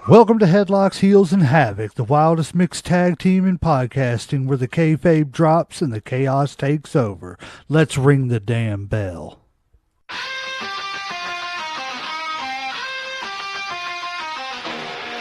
Welcome to Headlocks, Heels, and Havoc, the wildest mixed tag team in podcasting where the kayfabe drops and the chaos takes over. Let's ring the damn bell.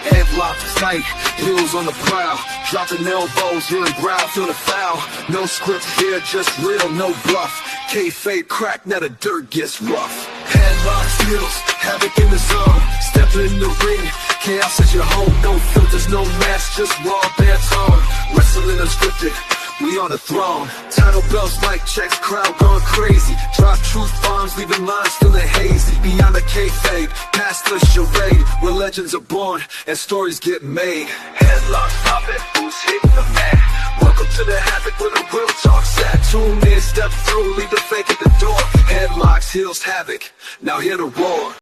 Headlocks tight, heels on the prowl, dropping elbows, hearing growl, feel the foul. No script here, just real, no bluff. Kayfabe crack, now the dirt gets rough. Headlocks, heels, havoc in the zone. Stepping in the ring, chaos at your home. No filters, no mask, just raw bare tone. Wrestling unscripted, we on the throne. Title belts, mic checks, crowd going crazy. Drop truth bombs, leaving lines feeling hazy. Beyond the kayfabe, past the charade, where legends are born and stories get made. Headlocks popping, who's hitting the mat? Welcome to the Havoc where the real talk's at. Tune in, step through, leave the fake at the door. Headlocks, heels, Havoc, now hear the roar.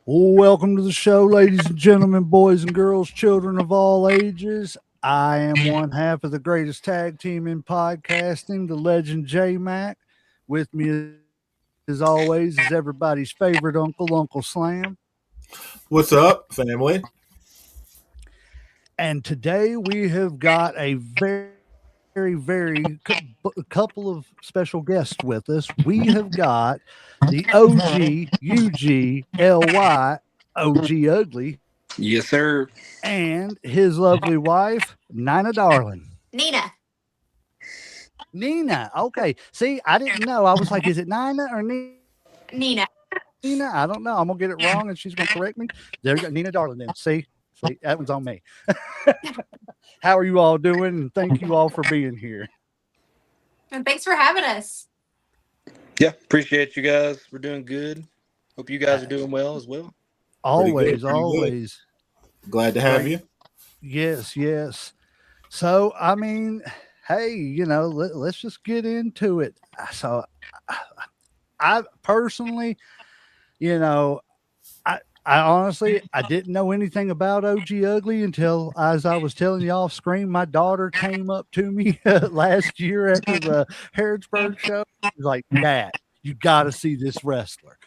Welcome to the show, ladies and gentlemen, boys and girls, children of all ages. I am one half of the greatest tag team in podcasting, the legend J-Mac. With me, as always, is everybody's favorite uncle, Uncle Slam. What's up, family? And today we have got a very couple of special guests with us. We have got the OG, UGLY, OG Ugly. Yes, sir. And his lovely wife, Nina Darling. Nina. Okay. See, I didn't know. I was like, is it Nina or Nina. Nina? I don't know. I'm going to get it wrong and she's going to correct me. There you go. Nina Darling then. See, that one's on me. How are you all doing? And thank you all for being here. And thanks for having us. Yeah, appreciate you guys. We're doing good. Hope you guys are doing well as well. Always. Glad to have you. Yes. So, I mean, hey, let's just get into it. So, I personally, I honestly, I didn't know anything about OG Ugly until, as I was telling you off screen, my daughter came up to me last year after the Harrodsburg show. She was like, Dad, you got to see this wrestler.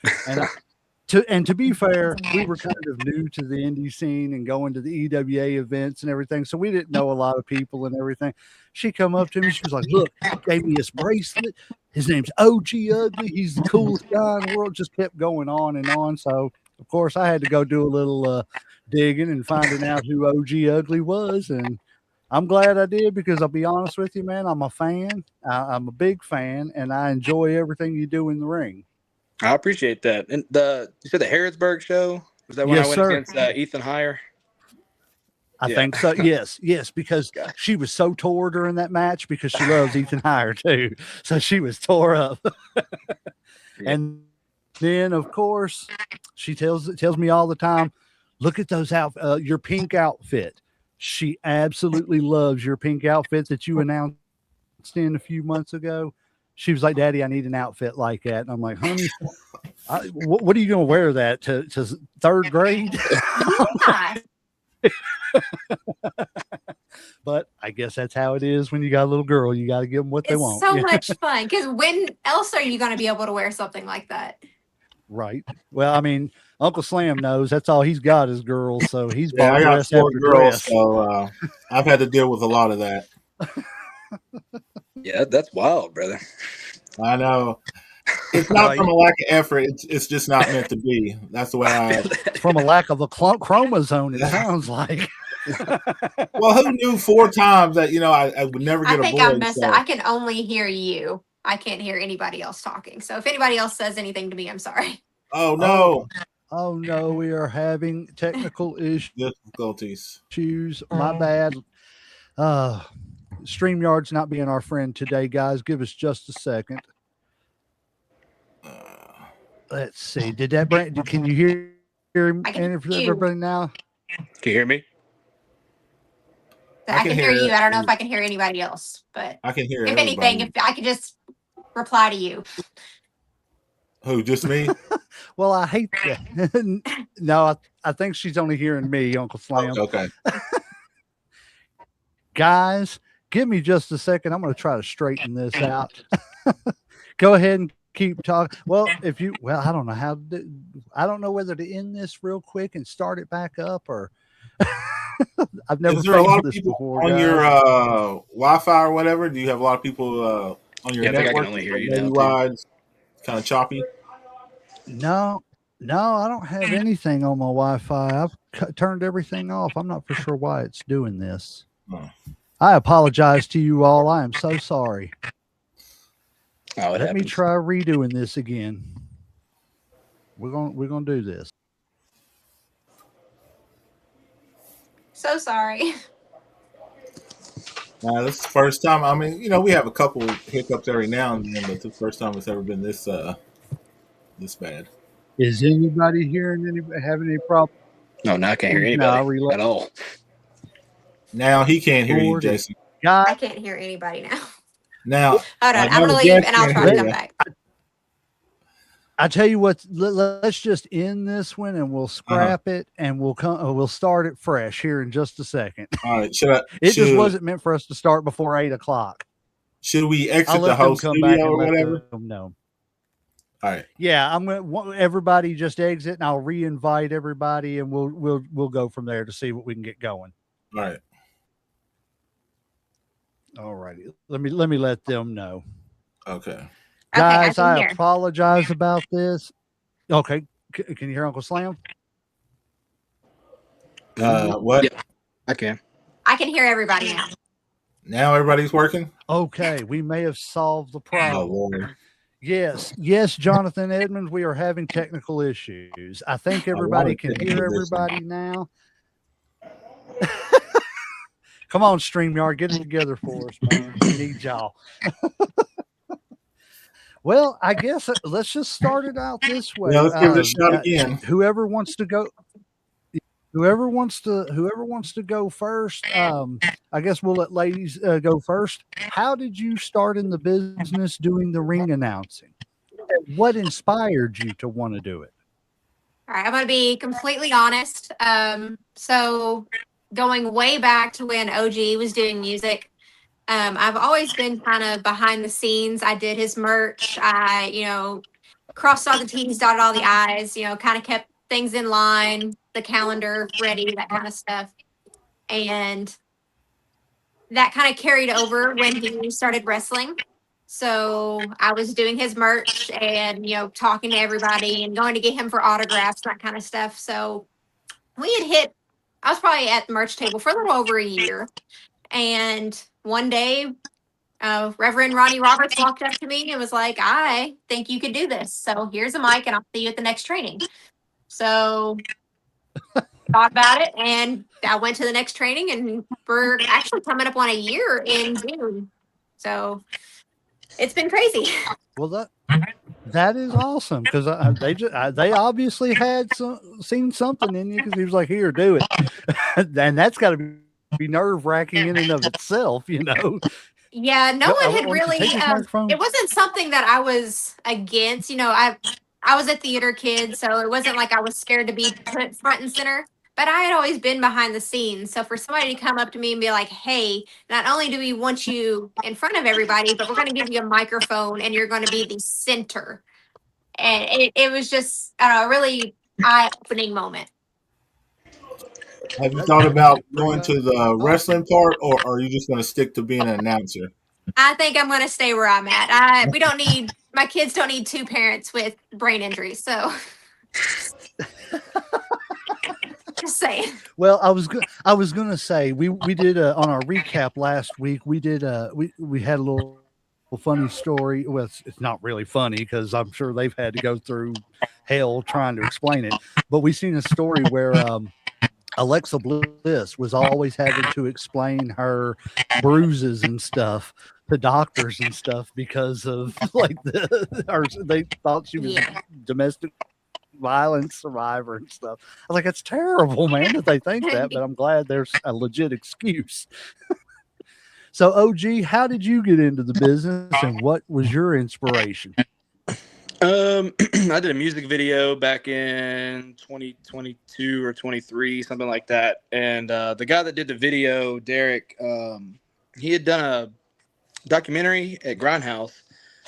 And to be fair, we were kind of new to the indie scene and going to the EWA events and everything, so we didn't know a lot of people and everything. She come up to me, she was like, look, he gave me his bracelet. His name's OG Ugly. He's the coolest guy in the world. Just kept going on and on. So, of course, I had to go do a little digging and finding out who OG Ugly was, and I'm glad I did because I'll be honest with you, man, I'm a fan. I'm a big fan, and I enjoy everything you do in the ring. I appreciate that. And you said the Harrodsburg show? Was that when Yes, I went sir. against Ethan Heyer? I think so. Yes, because she was so tore during that match because she loves Ethan Heyer too. So she was tore up. And then, of course, she tells me all the time, look at those your pink outfit. She absolutely loves your pink outfit that you announced in a few months ago. She was like, Daddy, I need an outfit like that. And I'm like, honey, what are you going to wear that to third grade? But I guess that's how it is when you got a little girl. You got to give them what they want. It's so much fun because when else are you going to be able to wear something like that? Right. Well, I mean, Uncle Slam knows that's all he's got is girls. So he's Yeah, I got dress 4 after girls, dress. so I've had to deal with a lot of that. Yeah, that's wild, brother. I know. It's not from a lack of effort. It's just not meant to be. That's the way I. From a lack of a chromosome, it sounds like. Well, who knew 4 times that I would never get a boy? I think I messed up. I can only hear you. I can't hear anybody else talking. So if anybody else says anything to me, I'm sorry. Oh no! Oh no, we are having technical Difficulties. My bad. StreamYard's not being our friend today, guys. Give us just a second. Let's see. Did that bring? Can you hear everybody now? Can you hear me? I can hear you. I don't know if I can hear anybody else, but I can hear. If anything, if I could just reply to you. Who? Just me? Well, I hate that. No, I think she's only hearing me, Uncle Slam. Okay. Guys, give me just a second. I'm going to try to straighten this out. Go ahead and keep talking. Well, I don't know I don't know whether to end this real quick and start it back up, or I've never Is there a lot failed of this people before, on guys. your Wi-Fi or whatever? Do you have a lot of people on your Yeah, I think I can network? only hear you Maybe now, too. wide, kind of choppy. No, I don't have anything on my Wi-Fi. I've turned everything off. I'm not for sure why it's doing this. Oh. I apologize to you all. I am so sorry. Oh, it Let me happens. try redoing this again. We're gonna do this. So sorry. This is the first time. I mean, we have a couple hiccups every now and then, but it's the first time it's ever been this bad. Is anybody having any problems? No, now I can't hear Now I anybody reload. at all. Now he can't hear you, Lord, Jason. God, I can't hear anybody now. Now, Hold on. I'm now going to the leave guest and I'll can't try hear to come you. back. I tell you what, let's just end this one and we'll scrap it and we'll start it fresh here in just a second. All right. It just wasn't meant for us to start before 8:00. Should we I'll exit the let them host come back studio and or let whatever? them know. All right. Yeah, I'm gonna everybody just exit and I'll re-invite everybody and we'll go from there to see what we can get going. All right. All righty. Let me let them know. Okay. Guys, Okay, I hear. apologize about this. Okay. Can you hear Uncle Slam? What? Yeah, I can. I can hear everybody now. Now everybody's working? Okay, we may have solved the Oh, problem. Lord. Yes, Jonathan Edmonds, we are having technical issues. I think everybody can hear everybody now. Come on, StreamYard, get it together for us, man. We need y'all. Well, I guess let's just start it out this way. Yeah, let's give it a shot again. Whoever wants to go go first, I guess we'll let ladies go first. How did you start in the business doing the ring announcing? What inspired you to want to do it? All right, I'm going to be completely honest. So going way back to when OG was doing music, I've always been kind of behind the scenes. I did his merch. I crossed all the T's, dotted all the I's, kind of kept things in line, the calendar ready, that kind of stuff. And that kind of carried over when he started wrestling. So I was doing his merch and, talking to everybody and going to get him for autographs, that kind of stuff. So I was probably at the merch table for a little over a year. And one day, Reverend Ronnie Roberts walked up to me and was like, I think you could do this. So here's a mic and I'll see you at the next training. So thought about it and I went to the next training and we're actually coming up on a year in June. So it's been crazy. Well, that is awesome because they obviously had seen something in you because he was like, "Here, do it," and that's got to be nerve wracking in and of itself, Yeah, no one had Why don't you really. take this microphone? It wasn't something that I was against. I was a theater kid, so it wasn't like I was scared to be put front and center. But I had always been behind the scenes. So for somebody to come up to me and be like, "Hey, not only do we want you in front of everybody, but we're going to give you a microphone and you're going to be the center," and it was just a really eye-opening moment. Have you thought about going to the wrestling part, or are you just going to stick to being an announcer? I think I'm going to stay where I'm at. My kids don't need two parents with brain injuries. So just saying. Well, I was gonna say we did on our recap last week. We did we had a little funny story. Well, it's not really funny because I'm sure they've had to go through hell trying to explain it. But we seen a story where Alexa Bliss was always having to explain her bruises and stuff to doctors and stuff because of they thought she was domestic violence survivor and stuff. I was like, that's terrible, man, that they think that, but I'm glad there's a legit excuse. So, OG, how did you get into the business and what was your inspiration? I did a music video back in 2022 or 23, something like that. And the guy that did the video, Derek, he had done a documentary at Grindhouse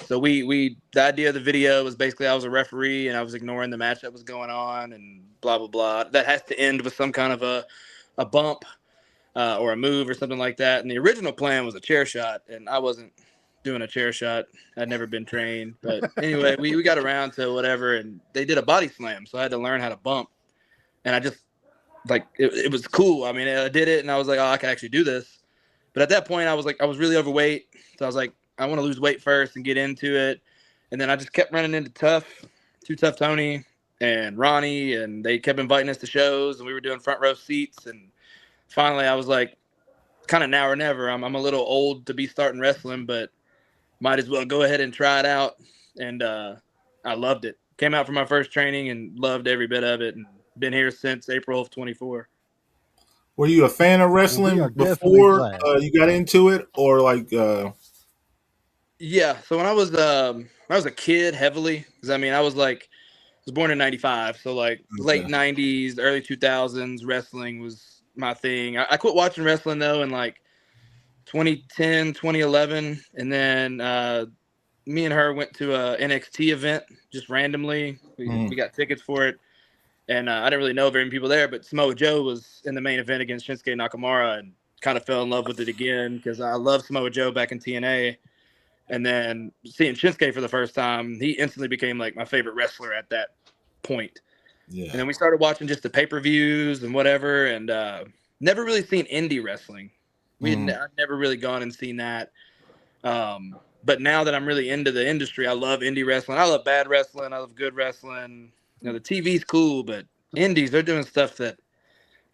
So the idea of the video was basically I was a referee and I was ignoring the match that was going on and blah blah blah. That has to end with some kind of a bump or a move or something like that. And the original plan was a chair shot, and I wasn't doing a chair shot. I'd never been trained, but anyway, we got around to whatever, and they did a body slam, so I had to learn how to bump, and I just like it was cool. I mean, I did it, and I was like, oh, I can actually do this. But at that point, I was really overweight, so I was like, I want to lose weight first and get into it. And then I just kept running into Too Tough Tony and Ronnie, and they kept inviting us to shows, and we were doing front row seats. And finally, I was like, kind of now or never. I'm a little old to be starting wrestling, but might as well go ahead and try it out. And I loved it. Came out for my first training and loved every bit of it, and been here since April of 24. Were you a fan of wrestling before you got into it, or like? Yeah. So when I was a kid, heavily, because I mean I was born in '95, so like late '90s, early 2000s, wrestling was my thing. I quit watching wrestling though in like 2010, 2011, and then me and her went to a NXT event just randomly. We got tickets for it. And I didn't really know very many people there, but Samoa Joe was in the main event against Shinsuke Nakamura and kind of fell in love with it again because I loved Samoa Joe back in TNA. And then seeing Shinsuke for the first time, he instantly became like my favorite wrestler at that point. Yeah. And then we started watching just the pay-per-views and whatever, and never really seen indie wrestling. I'd never really gone and seen that. But now that I'm really into the industry, I love indie wrestling. I love bad wrestling. I love good wrestling. You know, the TV's cool, but indies, they're doing stuff that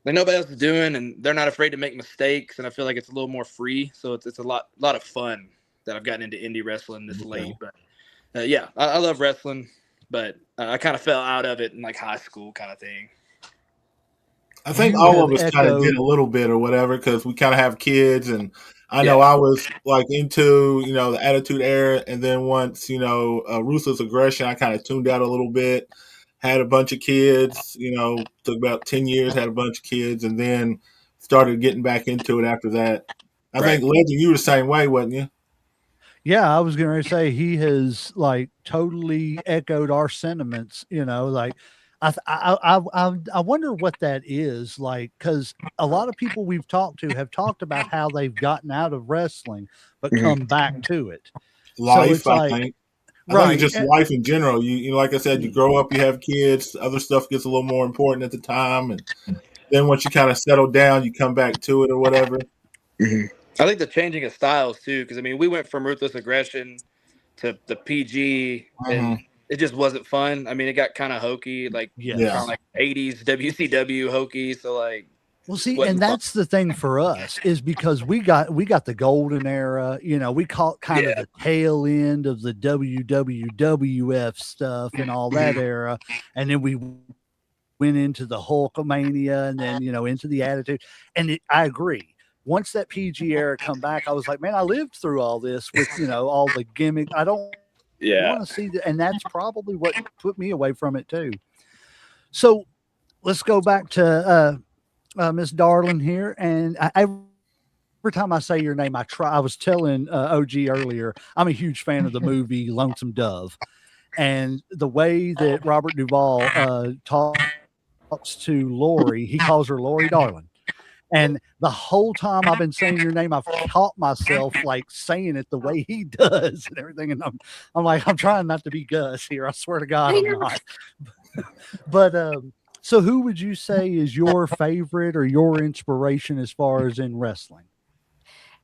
like nobody else is doing, and they're not afraid to make mistakes. And I feel like it's a little more free, so it's a lot of fun that I've gotten into indie wrestling this late. But yeah, I love wrestling, but I kind of fell out of it in like high school kind of thing. I think all of us kind of did a little bit or whatever because we kind of have kids, and I know I was like into the Attitude Era, and then once Ruthless Aggression, I kind of tuned out a little bit. Had a bunch of kids, took about 10 years, had a bunch of kids, and then started getting back into it after that. I think, Legend, you were the same way, wasn't you? Yeah, I was going to say he has like totally echoed our sentiments, like I wonder what that is like, because a lot of people we've talked to have talked about how they've gotten out of wrestling, but come back to it. Life, so it's I think. I think it's just life in general. You like I said, you grow up, you have kids, other stuff gets a little more important at the time, and then once you kind of settle down, you come back to it or whatever. I think the changing of styles too, because I mean, we went from Ruthless Aggression to the PG, and it just wasn't fun. I mean, it got kind of hokey, like kind of like 80s WCW hokey. So like. Well, see, and that's the thing for us is because we got the golden era, we caught kind of the tail end of the WWF stuff and all that era. And then we went into the Hulkamania and then, into the Attitude. And I agree. Once that PG era come back, I was like, man, I lived through all this with, all the gimmick. I don't want to see that. And that's probably what put me away from it too. So let's go back to, Miss Darling here, and every time I say your name, I was telling OG earlier, I'm a huge fan of the movie Lonesome Dove, and the way that Robert Duvall talks to Lori, he calls her Lori Darling. And the whole time I've been saying your name, I've caught myself like saying it the way he does and everything. And I'm like, I'm trying not to be Gus here. I swear to God, I'm not. But so who would you say is your favorite or your inspiration as far as in wrestling?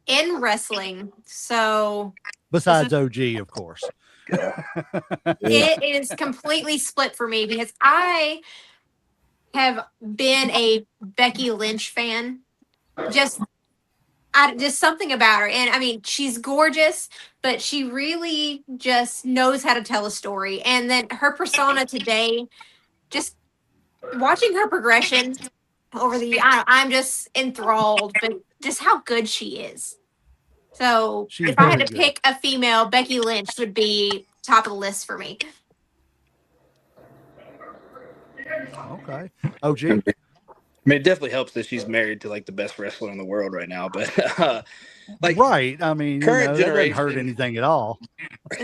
In wrestling, so besides OG, of course. It is completely split for me because I have been a Becky Lynch fan. Just something about her. And I mean, she's gorgeous, but she really just knows how to tell a story. And then her persona today, just watching her progression over I'm just enthralled, but just how good she is. So if I had to pick a female, Becky Lynch would be top of the list for me. Okay. OG. mean, it definitely helps that she's married to like the best wrestler in the world right now. But like Right. I mean, current that doesn't hurt generation, anything at all.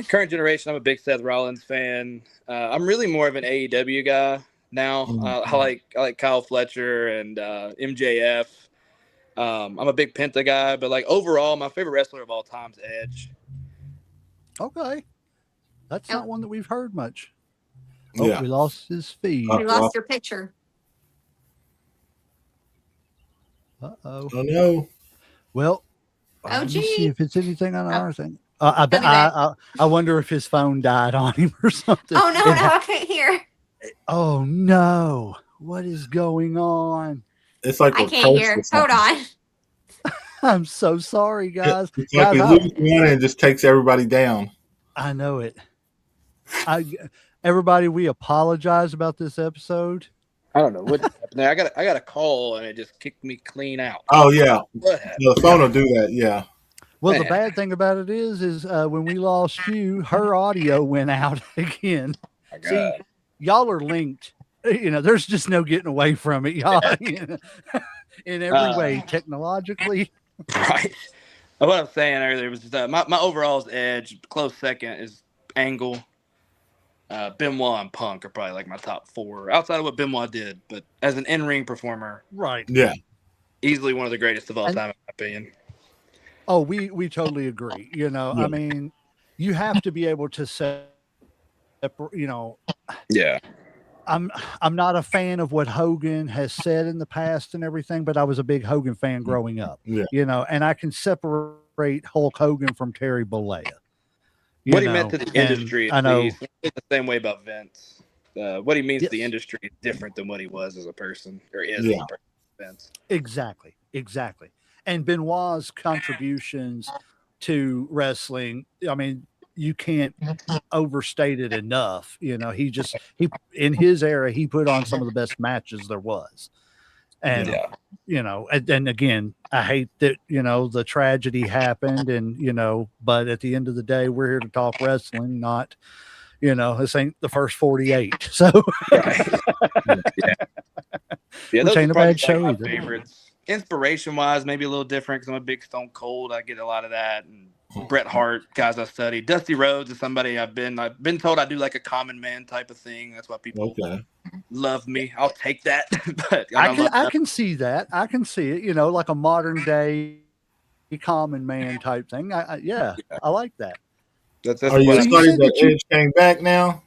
current generation, I'm a big Seth Rollins fan. I'm really more of an AEW guy now. I like Kyle Fletcher and MJF. I'm a big Penta guy, but like overall, my favorite wrestler of all time is Edge. Okay. That's not Oh, one that we've heard much. Oh, Yeah. we lost his feed. we lost your picture. Uh-oh. Oh no. Well, Oh, let me see gee. if it's anything on Oh, our thing. I, bet, I'll be back. I wonder if his phone died on him or something. Oh, no, I can't hear. Oh, no. What is going on? It's like I a can't curse hear. or something. Hold on. I'm so sorry, guys. It's like Guys, it loses one and it just takes everybody down. I know it. Everybody, we apologize about this episode. I don't know what happened there. I got a call and it just kicked me clean out. Oh yeah, What happened? the phone will do that. Yeah. Well, the Man. bad thing about it is when we lost you, her audio went out again. My See, God. y'all are linked. There's just no getting away from it, y'all. In every way, technologically. Right. What I was saying earlier was just, my overall is Edge. Close second is Angle. Benoit and Punk are probably like my top 4 outside of what Benoit did, but as an in-ring performer, Right. Yeah. easily one of the greatest of all time, in my opinion. Oh, we totally agree. Yeah. I mean, you have to be able to separate. Yeah. I'm not a fan of what Hogan has said in the past and everything, but I was a big Hogan fan growing up. Yeah. And I can separate Hulk Hogan from Terry Bollea. What he meant to the industry, I know. It's the same way about Vince. What he means to the Yes. industry is different than what he was as a person, or is Yeah. as a person, Vince. Exactly. And Benoit's contributions to wrestling, I mean, you can't overstate it enough. He in his era, he put on some of the best matches there was. And, and again, I hate that, the tragedy happened and, but at the end of the day, we're here to talk wrestling, not, this ain't the first 48. So, Yeah, which those ain't are a probably bad show my either. favorites. Inspiration wise, maybe a little different because I'm a big Stone Cold. I get a lot of that. And Bret Hart, guys I study. Dusty Rhodes is somebody I've been told I do like a common man type of thing. That's why people love me. I'll take that. But I can see that. I can see it, like a modern day common man type thing. I like that. That's Are you what excited that Edge came back now?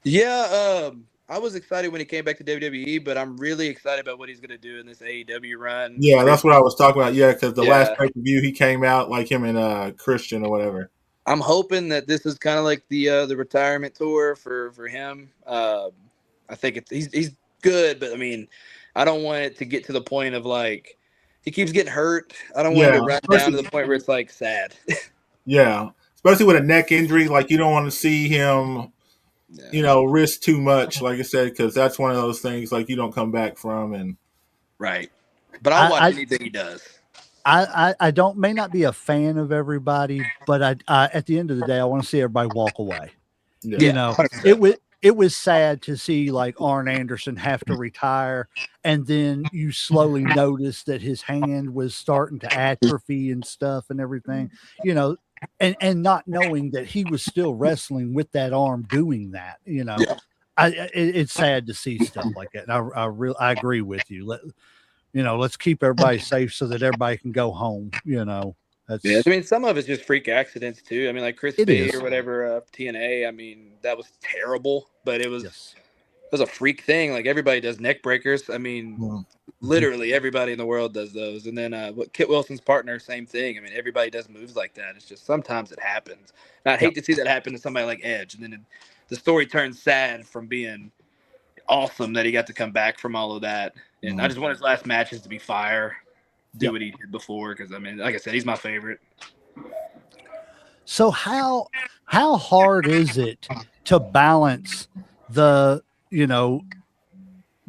Yeah, I was excited when he came back to WWE, but I'm really excited about what he's going to do in this AEW run. Yeah, that's what I was talking about. Yeah, because the last pay-per-view he came out like him and Christian or whatever. I'm hoping that this is kind of like the retirement tour for him. I think he's good, but I mean, I don't want it to get to the point of like he keeps getting hurt. I don't want it to run down to the point where it's like sad. Yeah, especially with a neck injury, like you don't want to see him. Risk too much, like I said, because that's one of those things like you don't come back from. And right, but I'll watch anything he does. I may not be a fan of everybody, but I at the end of the day, I want to see everybody walk away. Yeah. 100%. It was sad to see like Arn Anderson have to retire, and then you slowly notice that his hand was starting to atrophy and stuff and everything, and not knowing that he was still wrestling with that arm doing that, it's sad to see stuff like that. And I agree with you. Let's keep everybody safe so that everybody can go home. I mean, some of it's just freak accidents too. I mean, like Chris Bay or whatever, TNA. I mean, that was terrible, but it was a freak thing. Like everybody does neck breakers. I mean, literally everybody in the world does those. And then Kit Wilson's partner, same thing. I mean, everybody does moves like that. It's just sometimes it happens. And I'd hate to see that happen to somebody like Edge. And then the story turns sad from being awesome that he got to come back from all of that. And I just want his last matches to be fire. Do what he did before, because I mean, like I said, he's my favorite. So how hard is it to balance the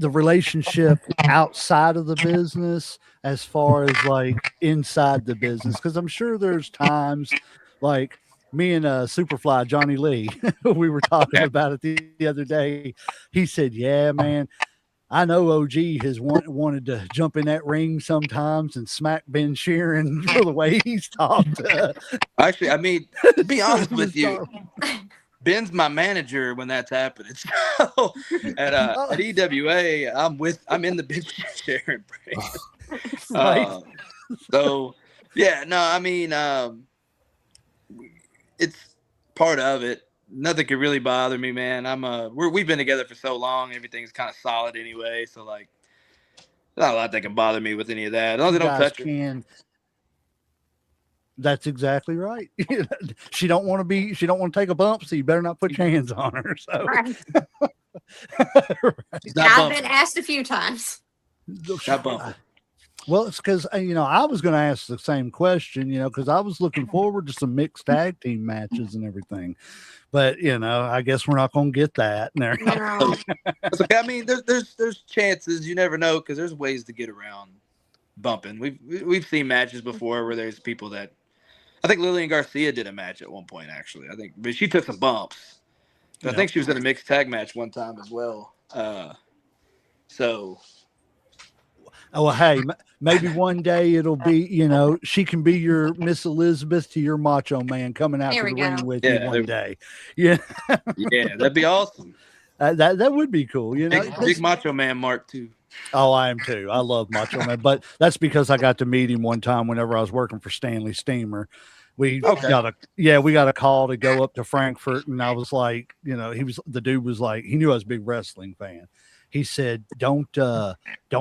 relationship outside of the business as far as like inside the business? Because I'm sure there's times like me and Superfly Johnny Lee, we were talking about it the other day. He said, "Yeah, man, I know OG has wanted to jump in that ring sometimes and smack Ben Sheeran for the way he's talked. Actually, I mean, to be honest with you, Superstar. Ben's my manager when that's happening. So at EWA, I'm in the Ben Sheeran break. Right. So yeah, no, I mean, it's part of it. Nothing could really bother me, man. We've been together for so long. Everything's kind of solid anyway. So like, not a lot that can bother me with any of that. As long as You they don't guys touch it. can. That's exactly right. She don't want to take a bump, so you better not put your hands on her. So Right. She's not I've bumping. been asked a few times. Not bumping. Well, it's because I was going to ask the same question, because I was looking forward to some mixed tag team matches and everything, but I guess we're not going to get that. No. That's okay. I mean, there's chances. You never know because there's ways to get around bumping. We've seen matches before where there's people that. I think Lillian Garcia did a match at one point, actually. But she took some bumps. But I think she was in a mixed tag match one time as well. So. Oh, well, hey, maybe one day it'll be, she can be your Miss Elizabeth to your Macho Man coming out to the ring with you one day. Yeah. Yeah, that'd be awesome. That would be cool. Big Macho Man Mark too. Oh, I am too. I love Macho Man, but that's because I got to meet him one time whenever I was working for Stanley Steamer. We got a call to go up to Frankfurt, and I was like, the dude was like, he knew I was a big wrestling fan. He said, don't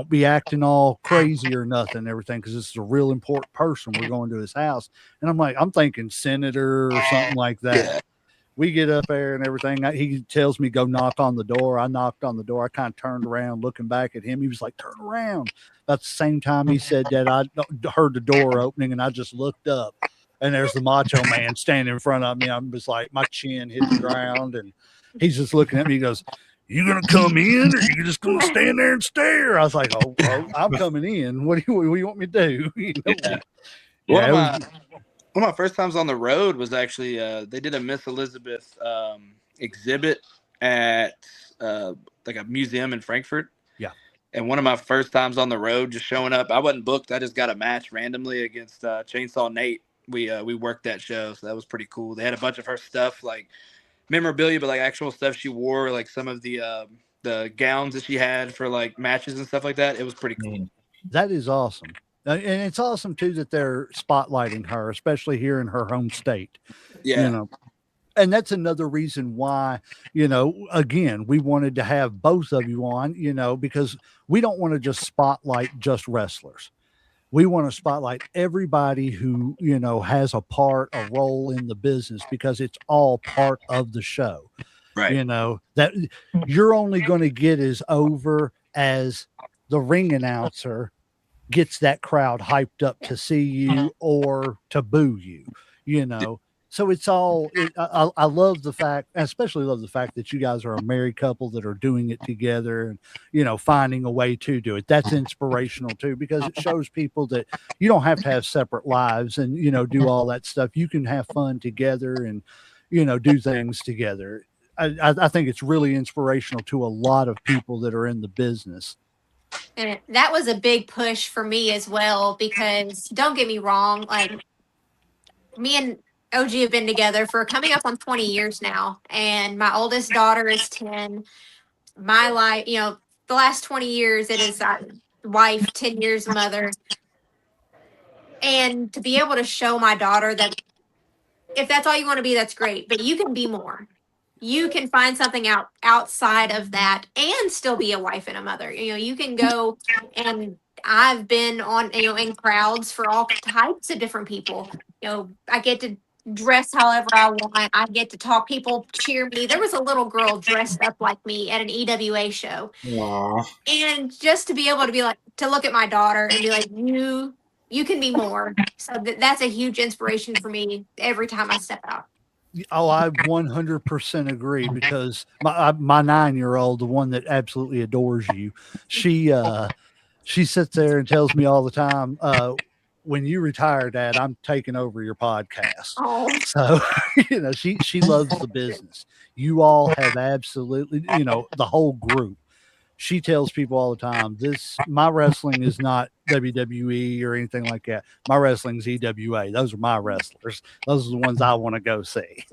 be acting all crazy or nothing and everything, because this is a real important person. We're going to his house. And I'm thinking senator or something like that. Yeah. We get up there and everything. He tells me, go knock on the door. I knocked on the door. I kind of turned around looking back at him. He was like, turn around. About the same time he said that, I heard the door opening, and I just looked up, and there's the Macho Man standing in front of me. I'm just like, my chin hit the ground, and he's just looking at me. He goes, you gonna come in, or you just gonna stand there and stare? I was like, oh, I'm coming in. What do you want me to do? One of my first times on the road was actually they did a Miss Elizabeth exhibit at like a museum in Frankfurt. Yeah. And one of my first times on the road, just showing up, I wasn't booked. I just got a match randomly against Chainsaw Nate. We worked that show, so that was pretty cool. They had a bunch of her stuff, like memorabilia, but like actual stuff she wore, like some of the gowns that she had for like matches and stuff like that. It was pretty cool. That is awesome. And it's awesome too that they're spotlighting her, especially here in her home state. Yeah. And that's another reason why, again, we wanted to have both of you on, because we don't want to just spotlight just wrestlers. We want to spotlight everybody who, has a role in the business, because it's all part of the show. Right. That you're only going to get as over as the ring announcer gets that crowd hyped up to see you or to boo you, So it's all, I love the fact, I especially love the fact that you guys are a married couple that are doing it together and, finding a way to do it. That's inspirational too, because it shows people that you don't have to have separate lives and, do all that stuff. You can have fun together and, do things together. I think it's really inspirational to a lot of people that are in the business. And that was a big push for me as well, because don't get me wrong, like me and OG have been together for coming up on 20 years now, and my oldest daughter is 10. My life, the last 20 years, it is wife, 10 years mother. And to be able to show my daughter that if that's all you want to be, that's great, but you can be more. You can find something outside of that and still be a wife and a mother. You can go, and I've been on, in crowds for all types of different people. I get to dress however I want. I get to talk. People cheer me. There was a little girl dressed up like me at an EWA show. Aww. And just to be able to be like, to look at my daughter and be like, you can be more. So that's a huge inspiration for me every time I step out. Oh, I 100% agree, because my 9-year-old, the one that absolutely adores you, she sits there and tells me all the time, when you retire, Dad, I'm taking over your podcast. Oh. So, she loves the business. You all have absolutely, the whole group she tells people all the time, my wrestling is not WWE or anything like that. My wrestling's EWA. Those are my wrestlers. Those are the ones I want to go see.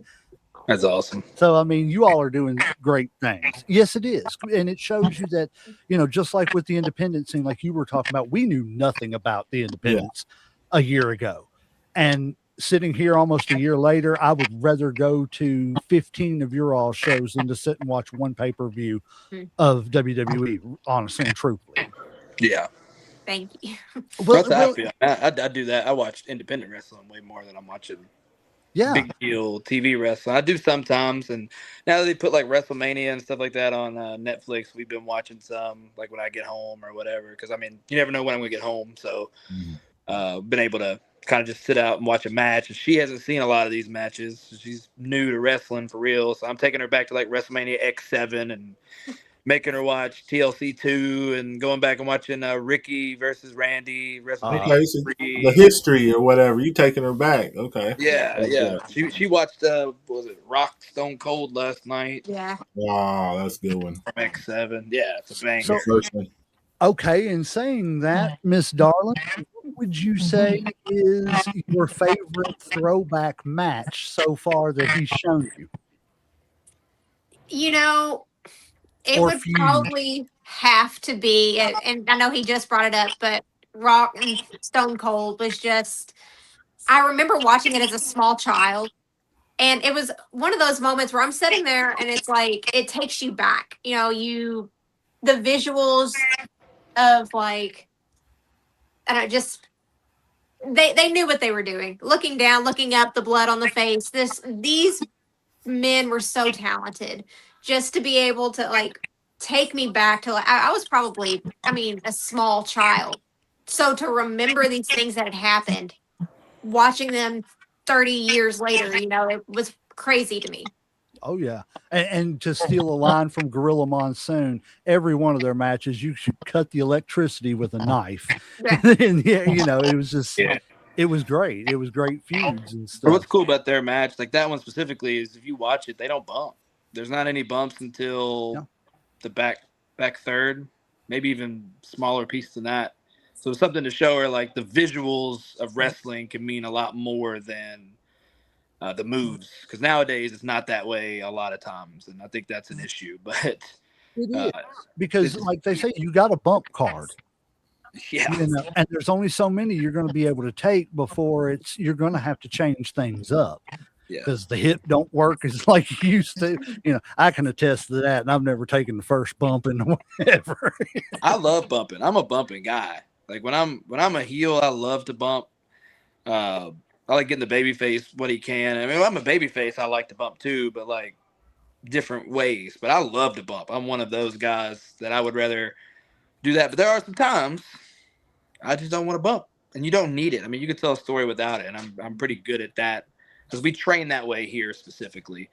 That's awesome. So, I mean, you all are doing great things. Yes, it is. And it shows you that, just like with the independent scene, like you were talking about, we knew nothing about the independents a year ago. And sitting here almost a year later, I would rather go to 15 of your all shows than to sit and watch one pay-per-view of WWE, honestly and truthfully. Yeah. Thank you. That's how I feel. I do that. I watch independent wrestling way more than I'm watching big deal TV wrestling. I do sometimes, and now that they put like WrestleMania and stuff like that on Netflix, we've been watching some like when I get home or whatever. Because I mean, you never know when I'm gonna get home, so been able to kind of just sit out and watch a match. And she hasn't seen a lot of these matches. She's new to wrestling for real, so I'm taking her back to like WrestleMania X7 and making her watch TLC 2 and going back and watching Ricky versus Randy, WrestleMania so the history or whatever. You taking her back. Okay. Yeah. She watched, what was it, Rock Stone Cold last night. Yeah. Wow, that's a good one. From X7. Yeah, it's a banger. Okay, in saying that, Miss Darling, what would you say is your favorite throwback match so far that he's shown you? It would probably have to be, and I know he just brought it up, but Rock and Stone Cold was just, I remember watching it as a small child, and it was one of those moments where I'm sitting there and it's like, it takes you back, the visuals of like, and I just, they knew what they were doing. Looking down, looking up, the blood on the face, these men were so talented. Just to be able to like take me back to like I was probably, a small child. So to remember these things that had happened, watching them 30 years later, it was crazy to me. Oh yeah. And to steal a line from Gorilla Monsoon, every one of their matches, you should cut the electricity with a knife. And it was just it was great. It was great feuds and stuff. But what's cool about their match, like that one specifically, is if you watch it, they don't bump. There's not any bumps until the back third, maybe even smaller piece than that. So it's something to show her like the visuals of wrestling can mean a lot more than the moves. Because nowadays it's not that way a lot of times, and I think that's an issue. But it is because, like they say, you got a bump card. Yeah. And there's only so many you're going to be able to take before you're going to have to change things up. Because the hip don't work as like it used to. I can attest to that, and I've never taken the first bump in whatever. I love bumping. I'm a bumping guy. Like when I'm a heel, I love to bump. I like getting the baby face what he can. I mean, when I'm a baby face, I like to bump too, but like different ways. But I love to bump. I'm one of those guys that I would rather do that. But there are some times I just don't want to bump, and you don't need it. I mean, you can tell a story without it, and I'm pretty good at that. Because we train that way here specifically.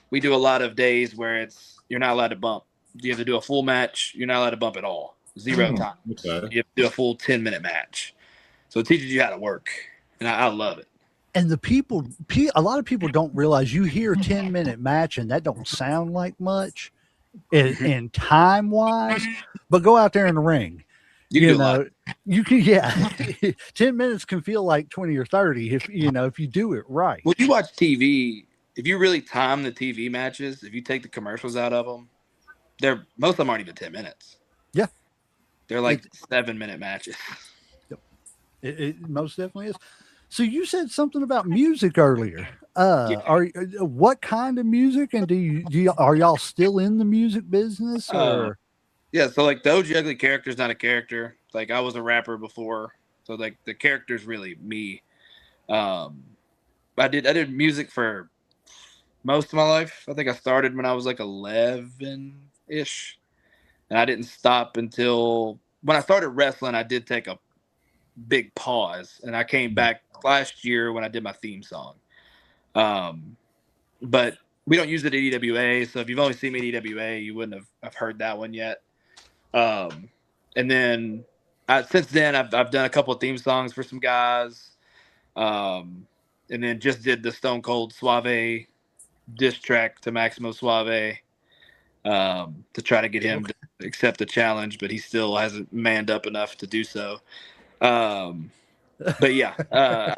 We do a lot of days where you're not allowed to bump. You have to do a full match. You're not allowed to bump at all. 0 times. Okay. You have to do a full 10-minute match. So it teaches you how to work. And I love it. And a lot of people don't realize you hear 10-minute match and that don't sound like much in time-wise. But go out there in the ring. You can 10 minutes can feel like 20 or 30 if you do it right. Well, you watch TV, if you really time the TV matches, if you take the commercials out of them, most of them aren't even 10 minutes. Yeah. They're like 7-minute matches. Yep. It most definitely is. So you said something about music earlier. What kind of music, and are y'all still in the music business or? Yeah, so like the OG Ugly character is not a character. Like I was a rapper before, so like the character is really me. I did music for most of my life. I think I started when I was like 11-ish, and I didn't stop until when I started wrestling. I did take a big pause, and I came back last year when I did my theme song. But we don't use it at EWA, so if you've only seen me at EWA, you wouldn't have heard that one yet. And then since then I've done a couple of theme songs for some guys, and then just did the Stone Cold Suave diss track to Maximo Suave, to try to get him accept the challenge, but he still hasn't manned up enough to do so. But yeah,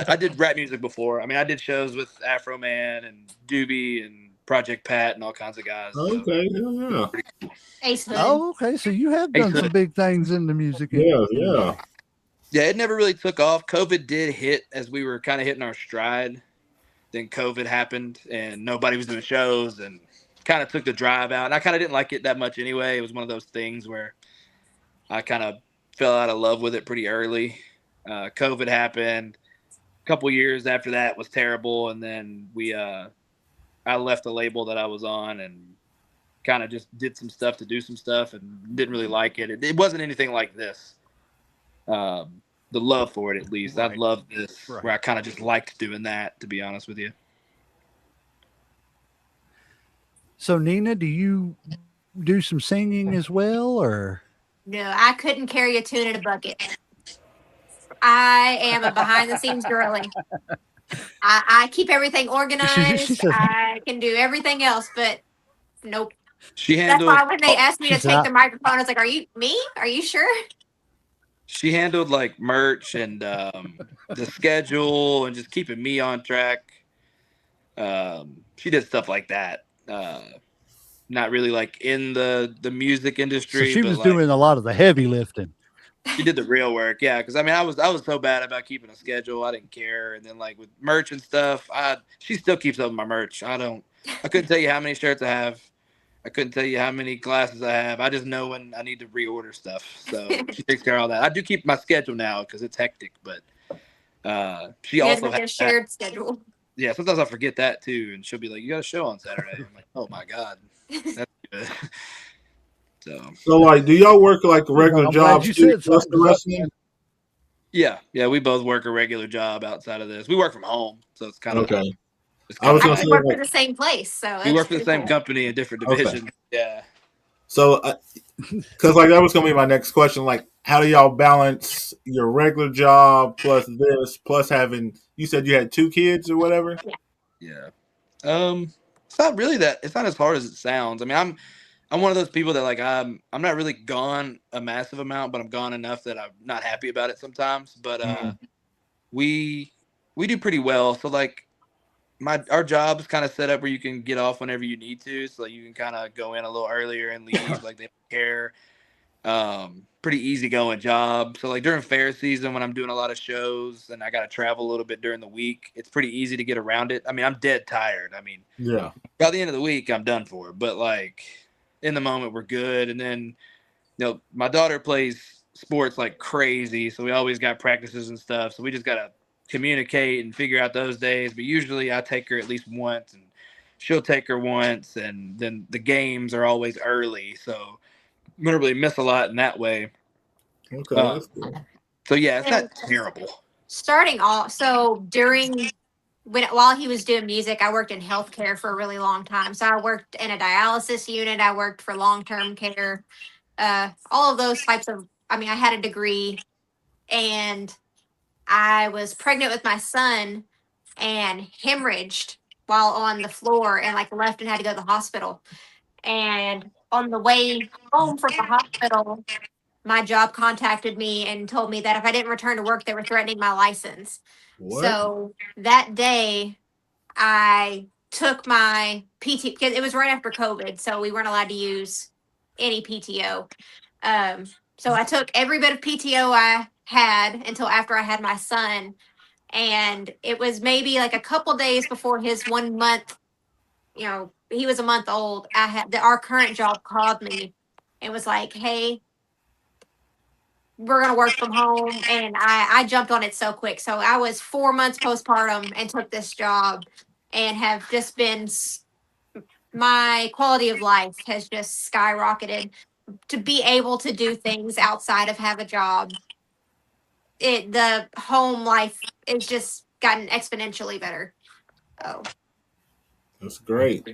I did rap music before. I mean, I did shows with Afro Man and Doobie and Project Pat and all kinds of guys. So. Okay, yeah, Ace Hood. Oh, okay. So you have done some big things in the music yeah, industry. Yeah, it never really took off. COVID did hit as we were kind of hitting our stride. Then COVID happened and nobody was doing shows and kind of took the drive out. And I kind of didn't like it that much anyway. It was one of those things where I kind of fell out of love with it pretty early. COVID happened. A couple years after that was terrible. And then I left the label that I was on and kind of just did some stuff to do some stuff and didn't really like it. It wasn't anything like this. The love for it, at least. Right. I loved this, Right. where I kind of just liked doing that, to be honest with you. So Nina, do you do some singing as well, or? No, I couldn't carry a tune in a bucket. I am a behind the scenes girly. I keep everything organized. said- I can do everything else, but nope. She That's handled why when they asked me She to said, take the microphone, I was like, "Are you me? Are you sure?" she handled like merch and the schedule and just keeping me on track. She did stuff like that. Not really like in the music So industry, she but was like doing a lot of the heavy lifting. she did the real work. Yeah, because I mean, I was so bad about keeping a schedule. I didn't care. And then like with merch and stuff, she still keeps up with my merch. I couldn't tell you how many shirts I have. I couldn't tell you how many glasses I have. I just know when I need to reorder stuff. So she takes care of all that. I do keep my schedule now because it's hectic, but she You guys also make a has shared schedule. Yeah, sometimes I forget that too, and she'll be like, "You got a show on Saturday." I'm like, "Oh my god, that's good." So, like, do y'all work like regular I'm glad jobs you too, said plus the something. wrestling? yeah, we both work a regular job outside of this. We work from home, so it's kind of Okay. It's I was kind gonna of I say, work for like, the same place, so we that's work for the pretty same cool. company in different Okay. divisions. Yeah. so, because like that was gonna be my next question. Like, how do y'all balance your regular job plus this, plus having? You said you had 2 kids or whatever. Yeah. It's not really that. It's not as hard as it sounds. I mean, I'm one of those people that like I'm not really gone a massive amount, but I'm gone enough that I'm not happy about it sometimes. But we do pretty well. So like our job's kind of set up where you can get off whenever you need to. So you can kind of go in a little earlier and leave. Like they don't care. Pretty easygoing job. So like during fair season when I'm doing a lot of shows and I got to travel a little bit during the week, it's pretty easy to get around it. I mean, I'm dead tired. I mean, Yeah. by the end of the week, I'm done for. But like in the moment, we're good. And then my daughter plays sports like crazy, so we always got practices and stuff. So we just gotta communicate and figure out those days. But usually, I take her at least once, and she'll take her once, and then the games are always early, so we don't really miss a lot in that way. Okay, that's cool. So yeah, it's And not terrible. starting off, so while he was doing music, I worked in healthcare for a really long time. So I worked in a dialysis unit. I worked for long-term care. All of those types of. I mean, I had a degree, and I was pregnant with my son, and hemorrhaged while on the floor, and like left and had to go to the hospital. And on the way home from the hospital, my job contacted me and told me that if I didn't return to work, they were threatening my license. What? So that day, I took my PT because it was right after COVID, so we weren't allowed to use any PTO. So I took every bit of PTO I had until after I had my son, and it was maybe like a couple days before his 1 month. He was a month old. Our current job called me and was like, "Hey, we're gonna work from home," and I jumped on it so quick. So I was 4 months postpartum and took this job, and have just been. My quality of life has just skyrocketed to be able to do things outside of have a job. The home life is just gotten exponentially better. Oh, That's great.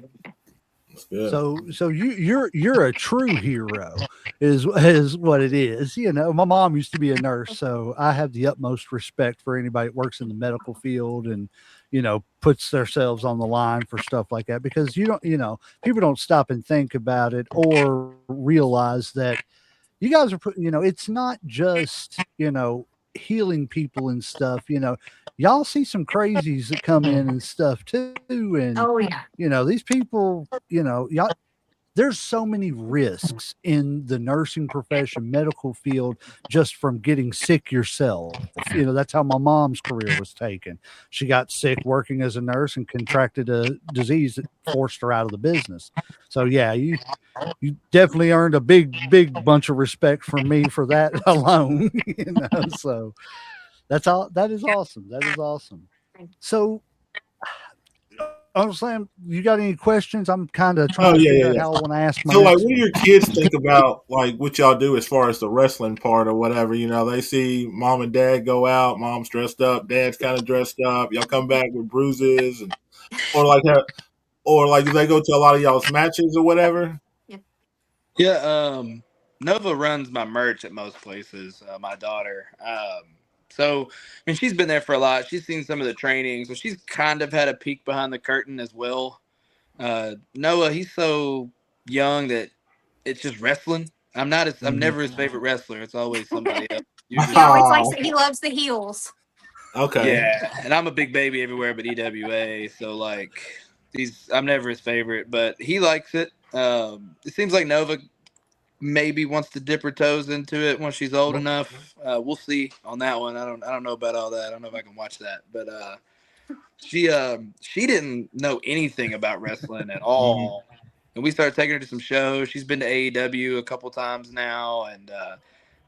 Good. So you're a true hero is what it is. You know, my mom used to be a nurse, so I have the utmost respect for anybody that works in the medical field and, you know, puts themselves on the line for stuff like that, because people don't stop and think about it or realize that you guys are putting, it's not just, healing people and stuff, y'all see some crazies that come in and stuff too. And, Oh yeah. these people, y'all, there's so many risks in the nursing profession, medical field, just from getting sick yourself. That's how my mom's career was taken. She got sick working as a nurse and contracted a disease that forced her out of the business. So yeah, you definitely earned a big bunch of respect from me for that alone. So that's all. That is awesome. That is awesome. So I'm saying, you got any questions? I'm kind of trying to figure out how I want to ask my So, like, next what do one. your kids think about, like, what y'all do as far as the wrestling part or whatever? They see mom and dad go out, mom's dressed up, dad's kind of dressed up. Y'all come back with bruises, or like, do they go to a lot of y'all's matches or whatever? Yeah, Nova runs my merch at most places. My daughter. So I mean, she's been there for a lot. She's seen some of the training, so she's kind of had a peek behind the curtain as well. Noah, he's so young that it's just wrestling. I'm never his favorite wrestler. It's always somebody else. Usually, He always likes he loves the heels. Okay. yeah, and I'm a big baby everywhere but EWA, so like I'm never his favorite, but he likes it. It seems like Nova maybe wants to dip her toes into it when she's old enough. We'll see on that one. I don't know about all that. I don't know if I can watch that, but she didn't know anything about wrestling at all, and we started taking her to some shows. She's been to AEW a couple times now, and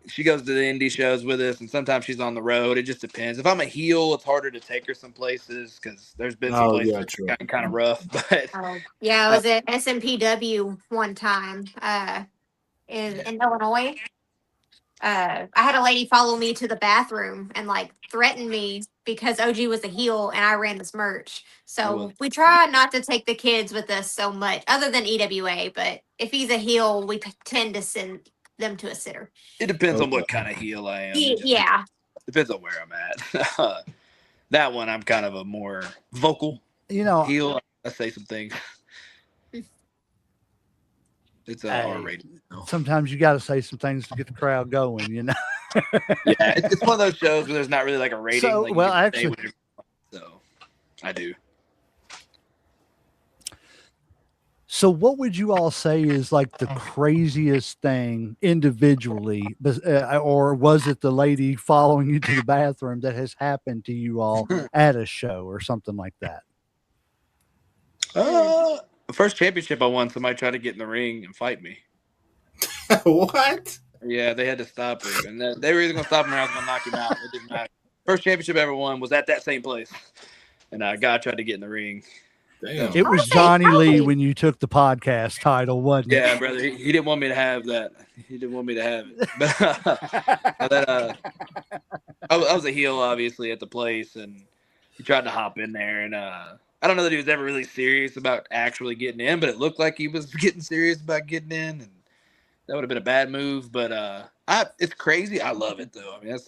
she goes to the indie shows with us, and sometimes she's on the road. It just depends. If I'm a heel, it's harder to take her some places because there's been some places that true. gotten kind of rough. But Yeah, I was at SMPW one time in Illinois. I had a lady follow me to the bathroom and like threaten me because OG was a heel and I ran this merch. So we try not to take the kids with us so much, other than EWA. But if he's a heel, we tend to send them to a sitter. it depends on what kind of heel I am. Yeah. Depends on where I'm at. That one, I'm kind of a more vocal heel. I say some things. It's R-rated. Sometimes you got to say some things to get the crowd going, Yeah, it's one of those shows where there's not really like a rating. So, like well, actually, so I do. So what would you all say is like the craziest thing individually, or was it the lady following you to the bathroom that has happened to you all at a show or something like that? First championship I won, somebody tried to get in the ring and fight me. What? Yeah, they had to stop him. And they were either going to stop him or I was going to knock him out. It didn't matter. First championship I ever won was at that same place. And a guy tried to get in the ring. Damn. It was Johnny Lee when you took the podcast title, wasn't it? Yeah, brother. He didn't want me to have that. He didn't want me to have it. But I was a heel, obviously, at the place. And he tried to hop in there. And I don't know that he was ever really serious about actually getting in, but it looked like he was getting serious about getting in, and that would have been a bad move. But it's crazy. I love it though. I mean, that's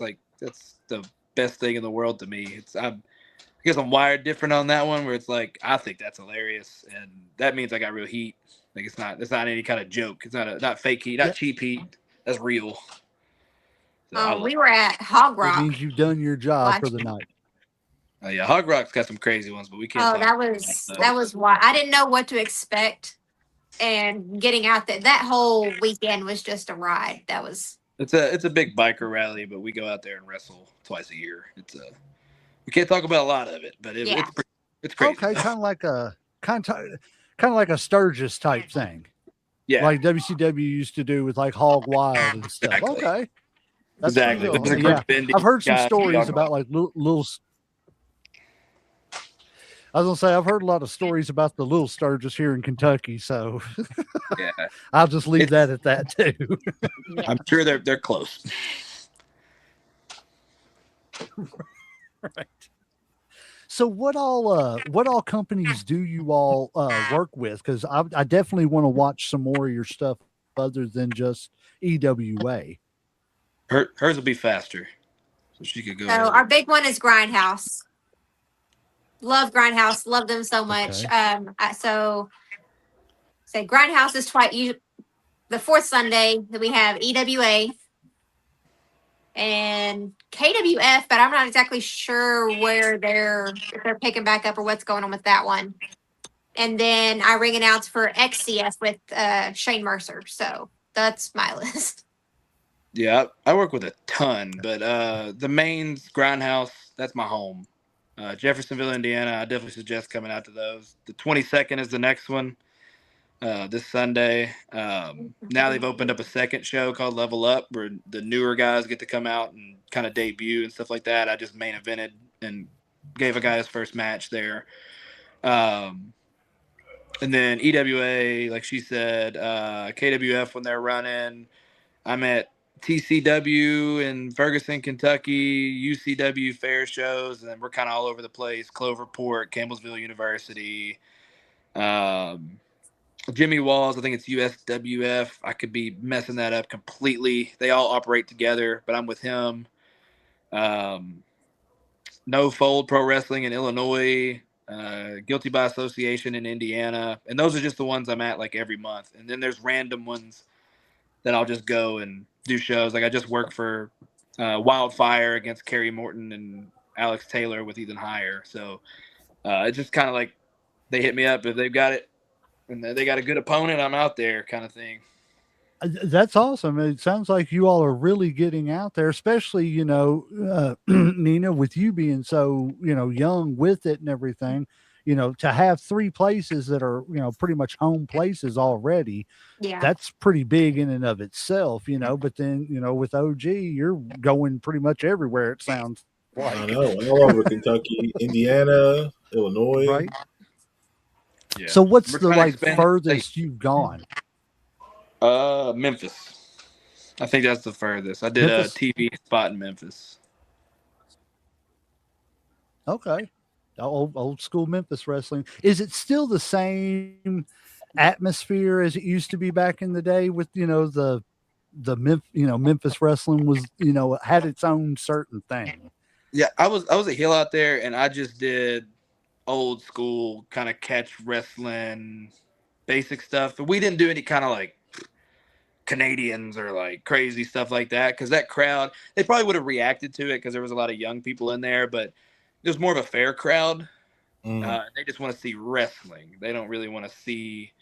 the best thing in the world to me. I guess I'm wired different on that one, where it's like I think that's hilarious, and that means I got real heat. Like it's not any kind of joke. It's not fake heat, not cheap heat. That's real. So we were at Hog Rock. It means you've done your job for the night. Yeah, Hog Rock's got some crazy ones, but we can't. That was why I didn't know what to expect, and getting out there that whole weekend was just a ride. That was. It's a big biker rally, but we go out there and wrestle twice a year. We can't talk about a lot of it, but it's crazy. Okay, kind of like a Sturgis type thing. Yeah, like WCW used to do with like Hog Wild and stuff. Exactly. Okay, that's exactly. cool. Yeah. I've heard some stories about like little. I was gonna say I've heard a lot of stories about the little Sturgis here in Kentucky, so yeah, I'll just leave that at that too. I'm sure they're close. Right. So what all companies do you all work with? Because I definitely want to watch some more of your stuff other than just EWA. Hers will be faster, so she could go So ahead. our big one is Grindhouse. Love Grindhouse. Love them so much. Okay. So say Grindhouse is twice the fourth Sunday that we have EWA and KWF, but I'm not exactly sure where if they're picking back up or what's going on with that one. And then I ring announce for XCF with Shane Mercer. So that's my list. Yeah, I work with a ton, but the mains Grindhouse, that's my home. Jeffersonville, Indiana, I definitely suggest coming out to those. The 22nd is the next one. This Sunday. Now they've opened up a second show called Level Up, where the newer guys get to come out and kind of debut and stuff like that. I just main evented and gave a guy his first match there. Um, and then EWA, like she said, KWF when they're running. I'm at TCW in Ferguson, Kentucky, UCW fair shows, and then we're kind of all over the place. Cloverport, Campbellsville University. Um, Jimmy Walls, I think it's USWF. I could be messing that up completely. They all operate together, but I'm with him. Um, No Fold Pro Wrestling in Illinois, Guilty by Association in Indiana, and those are just the ones I'm at like every month. And then there's random ones that I'll just go and do shows. Like I just work for Wildfire against Kerry Morton and Alex Taylor with Ethan Heyer. So it's just kind of like they hit me up if they've got it and they got a good opponent. I'm out there, kind of thing. That's awesome. It sounds like you all are really getting out there, especially, Nina, with you being so, young with it and everything, to have three places that are, pretty much home places already. Yeah. That's pretty big in and of itself, but then, with OG, you're going pretty much everywhere, it sounds I like. know, all over Kentucky, Indiana, Illinois. Right. Yeah. So what's We're the trying to like expand the state. furthest you've gone? Memphis. I think that's the furthest. I did a Memphis? TV spot in Memphis. Okay. Old school Memphis wrestling. Is it still the same atmosphere as it used to be back in the day with, Memphis wrestling was, had its own certain thing. Yeah, I was a heel out there, and I just did old school kind of catch wrestling, basic stuff. But we didn't do any kind of like Canadians or like crazy stuff like that because that crowd they probably would have reacted to it because there was a lot of young people in there, but it was more of a fair crowd. They just want to see wrestling. They don't really want to see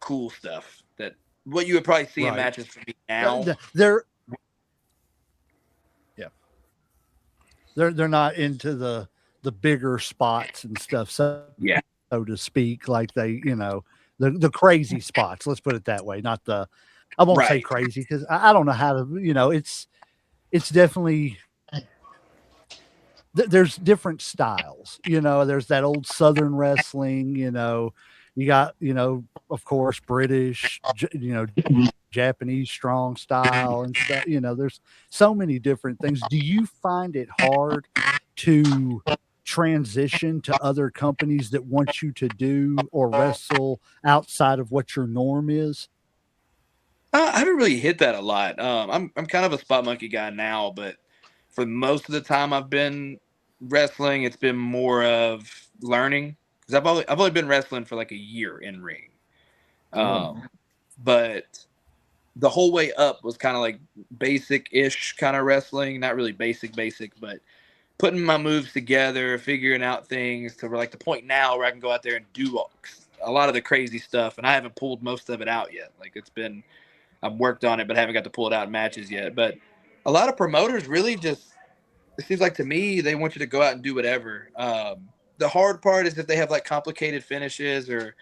cool stuff that what you would probably see in Right. matches for me now. They're yeah. They're not into the bigger spots and stuff, so Yeah. so to speak, like they, the crazy spots. Let's put it that way. Not the I won't say Right. crazy because I don't know how to, it's definitely there's different styles, there's that old Southern wrestling, you got, of course, British, Japanese strong style and stuff, there's so many different things. Do you find it hard to transition to other companies that want you to do or wrestle outside of what your norm is? I haven't really hit that a lot. I'm kind of a spot monkey guy now, but for most of the time I've been wrestling, it's been more of learning because I've only been wrestling for like a year in ring, but the whole way up was kind of like basic ish kind of wrestling, not really basic, but putting my moves together, figuring out things to like the point now where I can go out there and do a lot of the crazy stuff, and I haven't pulled most of it out yet. Like I've worked on it, but haven't got to pull it out in matches yet. But a lot of promoters really just, it seems like to me, they want you to go out and do whatever. The hard part is if they have like complicated finishes or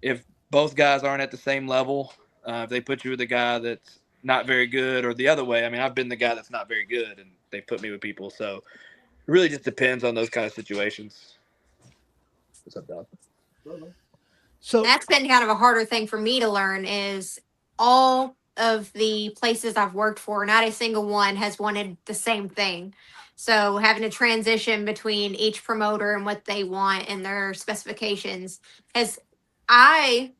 if both guys aren't at the same level. If they put you with a guy that's not very good or the other way. I mean, I've been the guy that's not very good and they put me with people. So it really just depends on those kind of situations. What's up, Doc? So That's been kind of a harder thing for me to learn is all of the places I've worked for, not a single one has wanted the same thing. So having to transition between each promoter and what they want and their specifications has I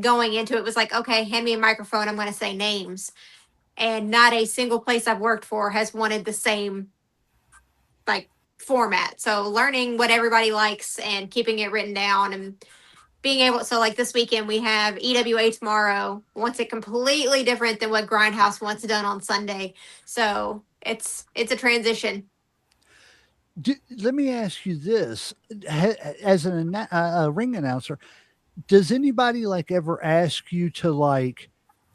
going into it was like, okay, hand me a microphone, I'm going to say names. And not a single place I've worked for has wanted the same like format. So learning what everybody likes and keeping it written down and being able, so like this weekend we have EWA tomorrow, wants it completely different than what Grindhouse wants done on Sunday. So it's a transition. Let me ask you this: as a ring announcer, does anybody like ever ask you to like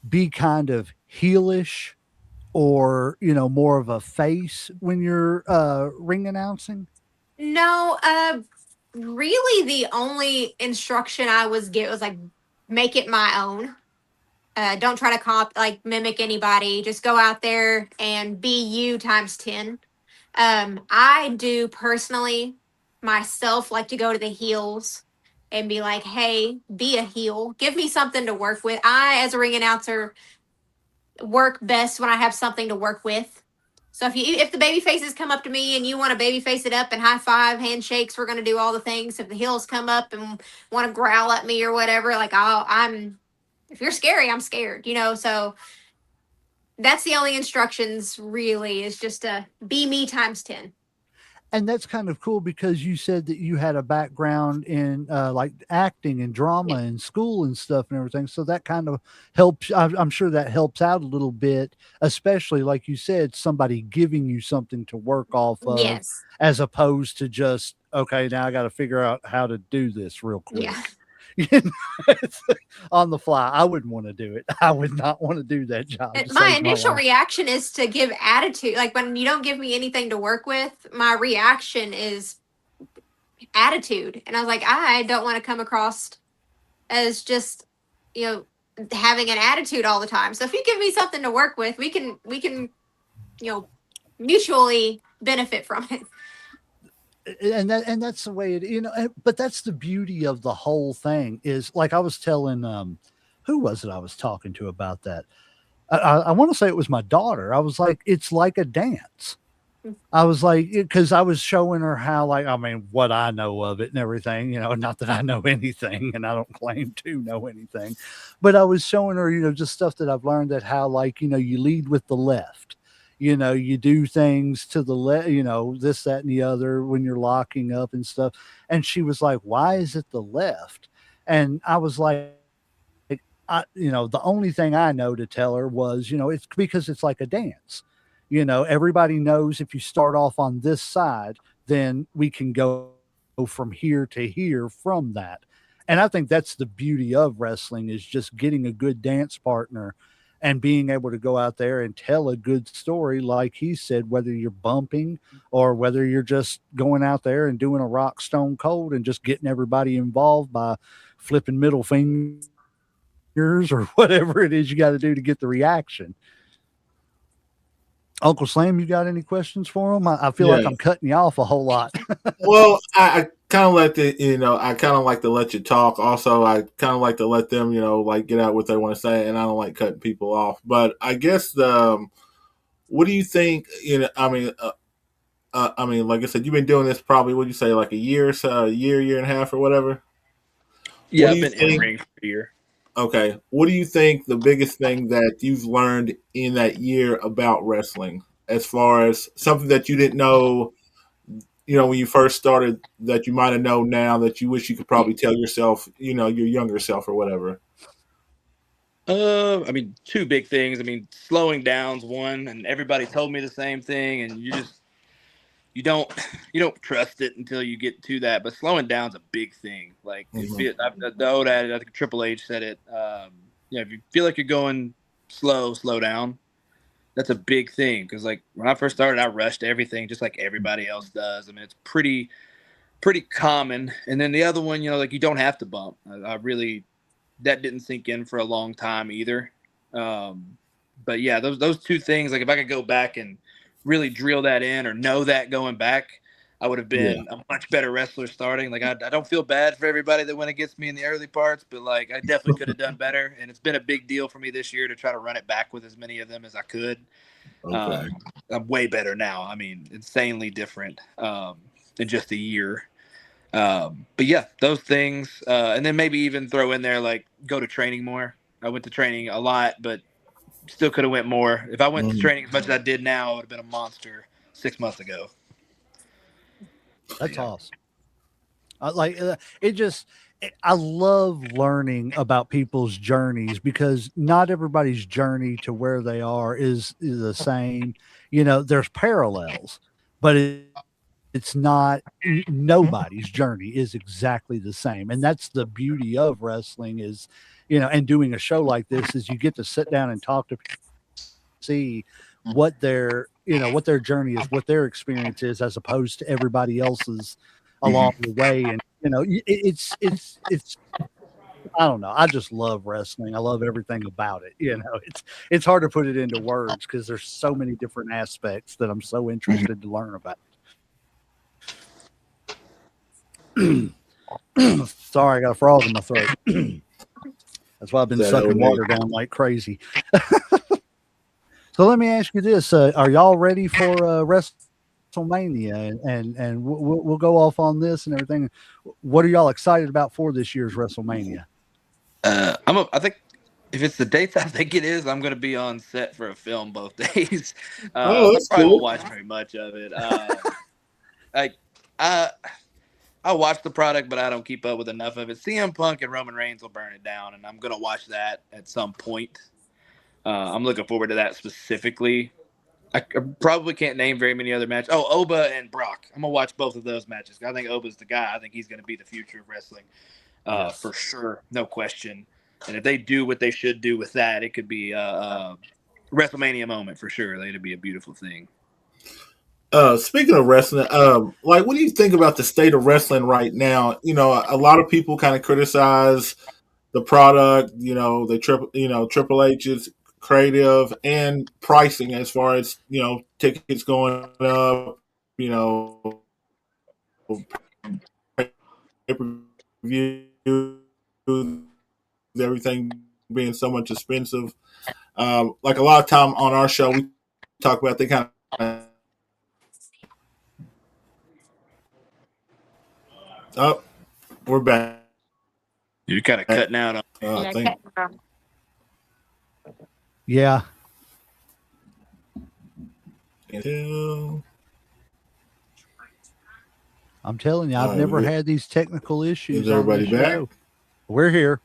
be kind of heelish or more of a face when you're ring announcing? No, really the only instruction I was given was like make it my own. Don't try to mimic anybody. Just go out there and be you times 10. I do personally myself like to go to the heels and be like, hey, be a heel. Give me something to work with. I, as a ring announcer, work best when I have something to work with. So if the baby faces come up to me and you want to baby face it up and high five, handshakes, we're gonna do all the things. If the heels come up and want to growl at me or whatever, like I'm if you're scary, I'm scared, So that's the only instructions really is just to be me times 10. And that's kind of cool because you said that you had a background in like acting and drama Yeah. in school and stuff and everything. So that kind of helps. I'm sure that helps out a little bit, especially like you said, somebody giving you something to work off of Yes. as opposed to just, okay, now I got to figure out how to do this real Yeah. quick. It's on the fly. I wouldn't want to do it. I would not want to do that job to My save my initial life. reaction is to give attitude. Like when you don't give me anything to work with, my reaction is attitude. And I was like, I don't want to come across as just, you know, having an attitude all the time. So if you give me something to work with, we can, you know, mutually benefit from it. And that's the way but that's the beauty of the whole thing is like I was telling who was it I was talking to about that. I want to say it was my daughter. I was like, it's like a dance. I was like, because I was showing her how, like, I mean, what I know of it and everything, not that I know anything and I don't claim to know anything, but I was showing her, just stuff that I've learned that how, like, you lead with the left, you do things to the left, this, that, and the other when you're locking up and stuff. And she was like, why is it the left? And I was like, the only thing I know to tell her was, it's because it's like a dance. Everybody knows if you start off on this side, then we can go from here to here from that. And I think that's the beauty of wrestling is just getting a good dance partner and being able to go out there and tell a good story, like he said, whether you're bumping or whether you're just going out there and doing a rock stone cold and just getting everybody involved by flipping middle fingers or whatever it is you got to do to get the reaction. Uncle Slam, you got any questions for him? I feel like Yeah. I'm cutting you off a whole lot. Well, I kind of like to, I kind of like to let you talk. Also, I kind of like to let them, like get out what they want to say, and I don't like cutting people off. But I guess what do you think? I mean, like I said, you've been doing this probably, what do you say, like a year, so a year and a half, or whatever. What Yeah, do I've you been in the think? ring for a year. Okay, what do you think the biggest thing that you've learned in that year about wrestling, as far as something that you didn't know, when you first started, that you might have known now that you wish you could probably tell yourself, your younger self or whatever? I mean, two big things. I mean, slowing down's one, and everybody told me the same thing, and you don't you don't trust it until you get to that. But slowing down's a big thing. Like Mm-hmm. the old adage, I think Triple H said it. If you feel like you're going slow down. That's a big thing because like when I first started, I rushed everything just like everybody else does. I mean, it's pretty common. And then the other one, like you don't have to bump. I really that didn't sink in for a long time either. But yeah, those two things. Like if I could go back and really drill that in or know that going back, I would have been a much better wrestler starting. Like I don't feel bad for everybody that went against me in the early parts, but like I definitely could have done better. And it's been a big deal for me this year to try to run it back with as many of them as I could. Okay. I'm way better now. I mean, insanely different in just a year. But yeah, those things, and then maybe even throw in there like go to training more. I went to training a lot, but still could have went more. If I went to training as much as I did now, I would have been a monster 6 months ago. That's awesome. It just, I love learning about people's journeys because not everybody's journey to where they are is the same. You know, there's parallels, but it's not, nobody's journey is exactly the same. And that's the beauty of wrestling is, and doing a show like this is you get to sit down and talk to see what their journey is, what their experience is, as opposed to everybody else's along the way. And it's I don't know. I just love wrestling. I love everything about it. It's hard to put it into words because there's so many different aspects that I'm so interested to learn about. Sorry, I got a frog in my throat. That's why I've been sucking water down like crazy. So let me ask you this: are y'all ready for WrestleMania? And we'll go off on this and everything. What are y'all excited about for this year's WrestleMania? I think if it's the dates I think it is, I'm going to be on set for a film both days. I probably won't watch very much of it. I watch the product, but I don't keep up with enough of it. CM Punk and Roman Reigns will burn it down, and I'm going to watch that at some point. I'm looking forward to that specifically. I probably can't name very many other matches. Oh, Oba and Brock. I'm going to watch both of those matches. I think Oba's the guy. I think he's going to be the future of wrestling for sure. No question. And if they do what they should do with that, it could be a WrestleMania moment for sure. That'd be a beautiful thing. Speaking of wrestling, what do you think about the state of wrestling right now? A lot of people kind of criticize the product, Triple H's creative and pricing as far as, tickets going up, pay-per-view, everything being so much expensive. Like a lot of time on our show, we talk about they kind of. Oh, we're back. You're kind of cutting out. Yeah. I'm telling you, I've never had these technical issues. Is everybody back? Show. We're here.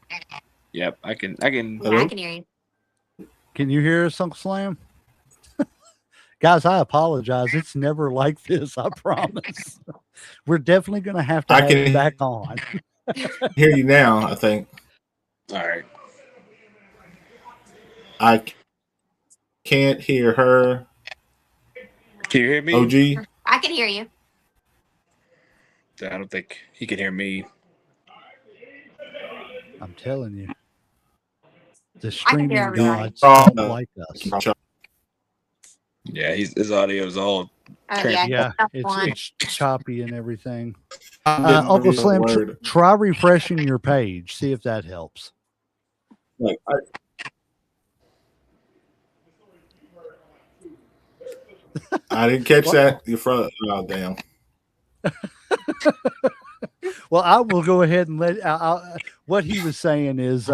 Yep, I can hear you. Can you hear us, Uncle Slam? Guys, I apologize. It's never like this, I promise. We're definitely going to have to have you back on. Hear you now, I think. All right. I can't hear her. Can you hear me? OG? I can hear you. I don't think he can hear me. I'm telling you. The streaming gods don't like us. Yeah, his audio is all. It's choppy and everything. Uncle Slim, try refreshing your page. See if that helps. I didn't catch that. You're front. Oh, damn. Well, I will go ahead and let. What he was saying is,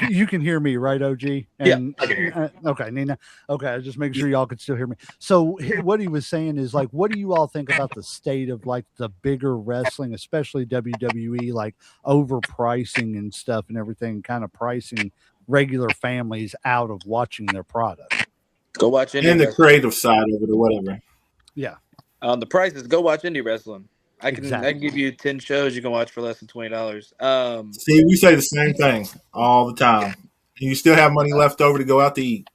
you can hear me, right, OG? And, I can hear you. Okay, Nina. Okay, just making sure y'all can still hear me. So, what he was saying is, what do you all think about the state of the bigger wrestling, especially WWE, overpricing and stuff and everything, kind of pricing regular families out of watching their product? Go watch indie and the creative side of it or whatever. Yeah. On the prices, go watch indie wrestling. I can give you 10 shows you can watch for less than $20. See, we say the same thing all the time. And you still have money left over to go out to eat.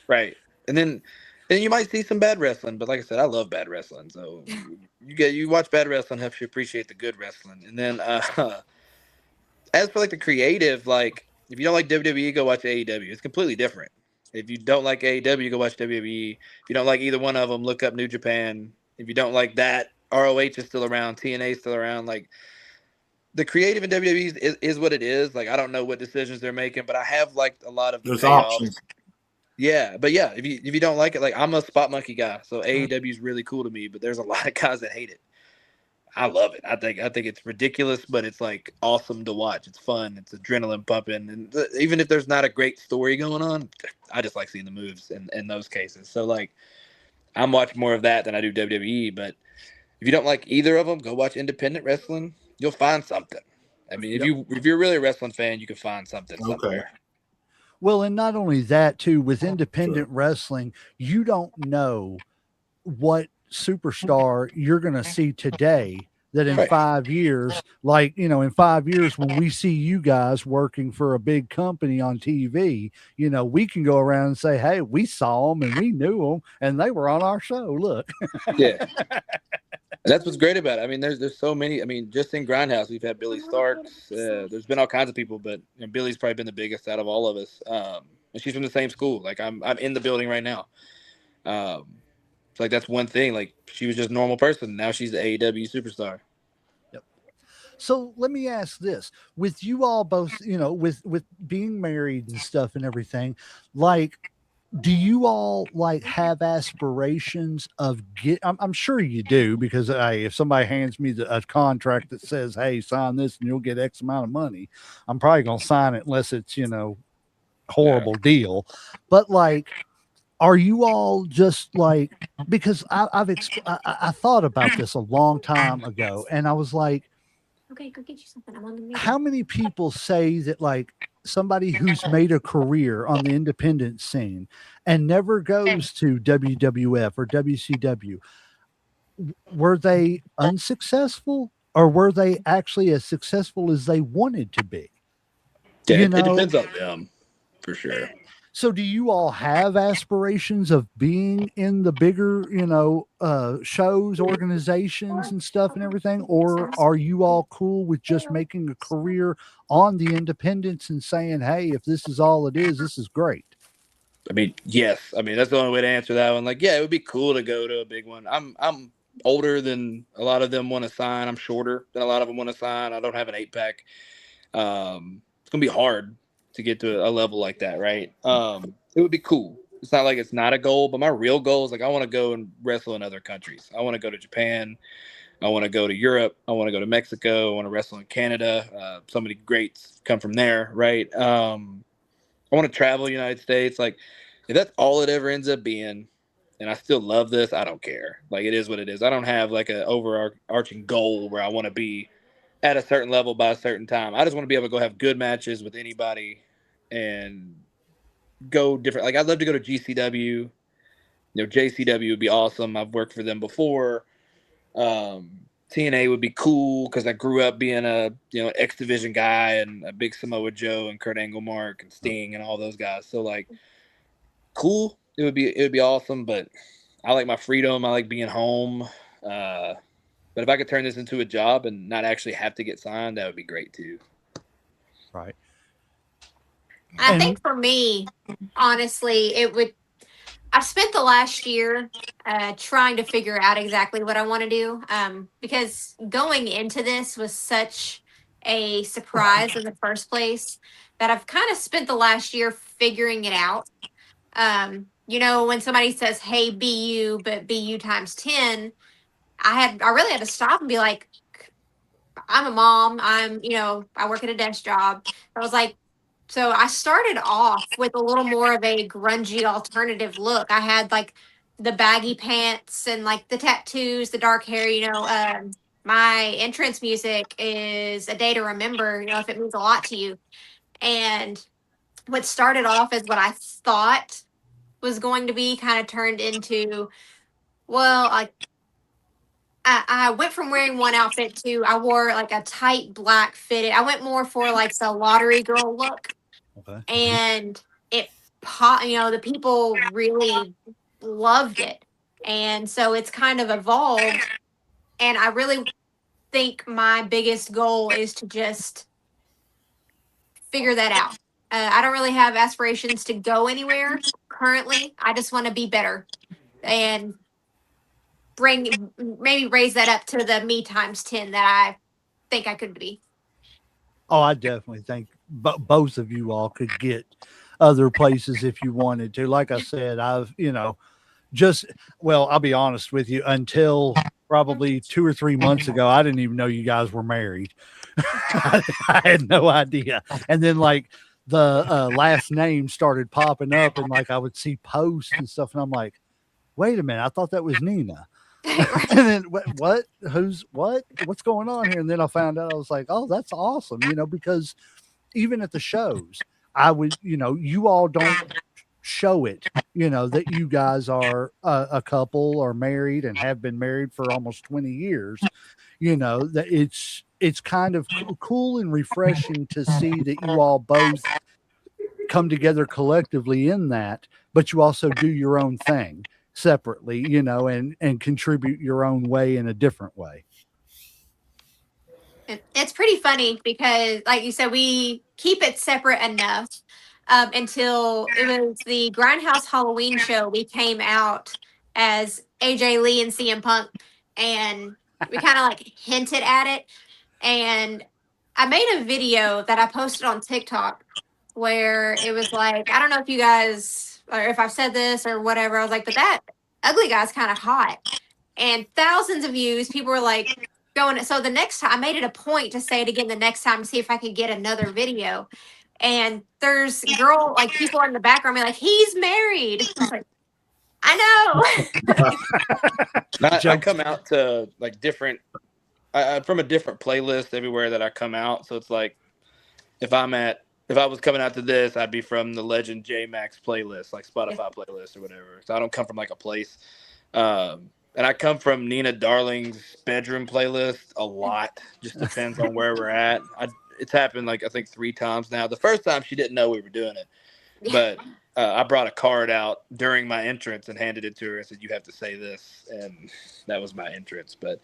Right. And then you might see some bad wrestling, but like I said, I love bad wrestling. So you watch bad wrestling, helps you appreciate the good wrestling. And then as for the creative, if you don't like WWE, go watch AEW. It's completely different. If you don't like AEW, go watch WWE. If you don't like either one of them, look up New Japan. If you don't like that, ROH is still around, TNA is still around. Like the creative in WWE is what it is. Like I don't know what decisions they're making, but I have liked a lot of the There's payoffs. options. Yeah, but yeah, if you don't like it, like I'm a spot monkey guy, so AEW is really cool to me. But there's a lot of guys that hate it. I love it. I think it's ridiculous, but it's like awesome to watch. It's fun. It's adrenaline pumping, and even if there's not a great story going on, I just like seeing the moves in those cases. So like, I'm watching more of that than I do WWE. But if you don't like either of them, go watch independent wrestling. You'll find something. I mean, if you're really a wrestling fan, you can find something somewhere. Well, and not only that, too, with independent wrestling, you don't know what superstar you're going to see today that in 5 years, like, in 5 years, when we see you guys working for a big company on TV, we can go around and say, hey, we saw them and we knew them and they were on our show. Look. Yeah. That's what's great about it. I mean, there's so many. I mean, just in Grindhouse, we've had Billy Starks. There's been all kinds of people, but Billy's probably been the biggest out of all of us. And she's from the same school. Like I'm in the building right now. It's like that's one thing. Like she was just a normal person. Now she's the AEW superstar. Yep. So let me ask this: with you all both, with being married and stuff and everything, like, do you all like have aspirations of I'm sure you do, because hey, if somebody hands me a contract that says, hey, sign this and you'll get X amount of money, I'm probably going to sign it unless it's, horrible deal. But like, are you all just like, because I thought about this a long time ago and I was like, okay, go get you something. I'm on the meeting. How many people say that like somebody who's made a career on the independent scene and never goes to WWF or WCW, were they unsuccessful or were they actually as successful as they wanted to be? Yeah, it depends on them for sure. So do you all have aspirations of being in the bigger, shows, organizations and stuff and everything? Or are you all cool with just making a career on the independents and saying, hey, if this is all it is, this is great? I mean, yes. I mean, that's the only way to answer that one. Like, yeah, it would be cool to go to a big one. I'm older than a lot of them want to sign. I'm shorter than a lot of them want to sign. I don't have an 8-pack. It's going to be hard to get to a level like that, right? It would be cool. It's not like it's not a goal, but my real goal is like I want to go and wrestle in other countries. I want to go to Japan. I want to go to Europe. I want to go to Mexico. I want to wrestle in Canada. So many greats come from there, right? I want to travel the United States. Like if that's all it ever ends up being, and I still love this, I don't care. Like it is what it is. I don't have like an overarching goal where I want to be at a certain level by a certain time. I just want to be able to go have good matches with anybody and go different. Like I'd love to go to GCW. JCW would be awesome. I've worked for them before. TNA would be cool because I grew up being a X Division guy and a big Samoa Joe and Kurt Angle, Mark and Sting and all those guys. So like, cool. It would be awesome. But I like my freedom. I like being home. But if I could turn this into a job and not actually have to get signed, that would be great too. Right. I think for me, honestly, I've spent the last year trying to figure out exactly what I want to do because going into this was such a surprise in the first place that I've kind of spent the last year figuring it out. When somebody says, hey, be you, but be you times 10, I really had to stop and be like, I'm a mom. I work at a desk job. I was like, so I started off with a little more of a grungy alternative look. I had like the baggy pants and like the tattoos, the dark hair. My entrance music is A Day to Remember, if it means a lot to you. And what started off as what I thought was going to be kind of turned into, well, I went from wearing one outfit to I wore like a tight black fitted. I went more for like the lottery girl look. Okay. And the people really loved it. And so it's kind of evolved. And I really think my biggest goal is to just figure that out. I don't really have aspirations to go anywhere currently. I just want to be better. And maybe raise that up to the me times 10 that I think I could be. Oh, I definitely think both of you all could get other places if you wanted to. Like I said, I've, just, well, I'll be honest with you, until probably 2 or 3 months ago, I didn't even know you guys were married. I had no idea. And then, like, the last name started popping up, and like I would see posts and stuff, and I'm like, wait a minute, I thought that was Nina. And then what? Who's what? What's going on here? And then I found out, I was like, oh, that's awesome, because even at the shows, I would, you all don't show it, that you guys are a couple or married and have been married for almost 20 years, that it's kind of cool and refreshing to see that you all both come together collectively in that, but you also do your own thing separately, and contribute your own way in a different way. It's pretty funny because, like you said, we keep it separate enough until it was the Grindhouse Halloween show. We came out as AJ Lee and CM Punk, and we kind of like hinted at it. And I made a video that I posted on TikTok where it was like, I don't know if you guys, or if I've said this or whatever. I was like, but that ugly guy's kind of hot. And thousands of views. People were like, going. So the next time I made it a point to say it again the next time to see if I could get another video. And there's like people in the background be like, he's married. I was like, I know. I come out to like different, from a different playlist everywhere that I come out. So it's like, if I was coming out to this, I'd be from the Legend J Max playlist, like Spotify playlist or whatever. So I don't come from like a place. And I come from Nina Darling's bedroom playlist a lot. Just depends on where we're at. It's happened like I think 3 times now. The first time she didn't know we were doing it, but I brought a card out during my entrance and handed it to her and said, "You have to say this," and that was my entrance. But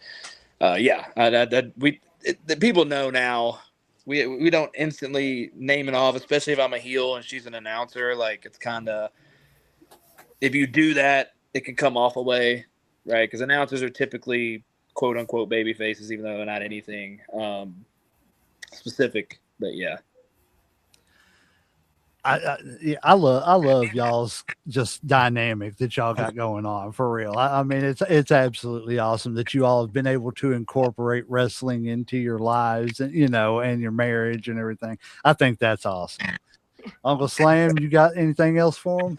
the people know now. We don't instantly name it off, especially if I'm a heel and she's an announcer. Like it's kind of, if you do that, it can come off a way. Right, because announcers are typically "quote unquote" baby faces, even though they're not anything specific. But yeah, I love y'all's just dynamic that y'all got going on, for real. I mean, it's absolutely awesome that you all have been able to incorporate wrestling into your lives, and and your marriage and everything. I think that's awesome. Uncle Slam, you got anything else for him?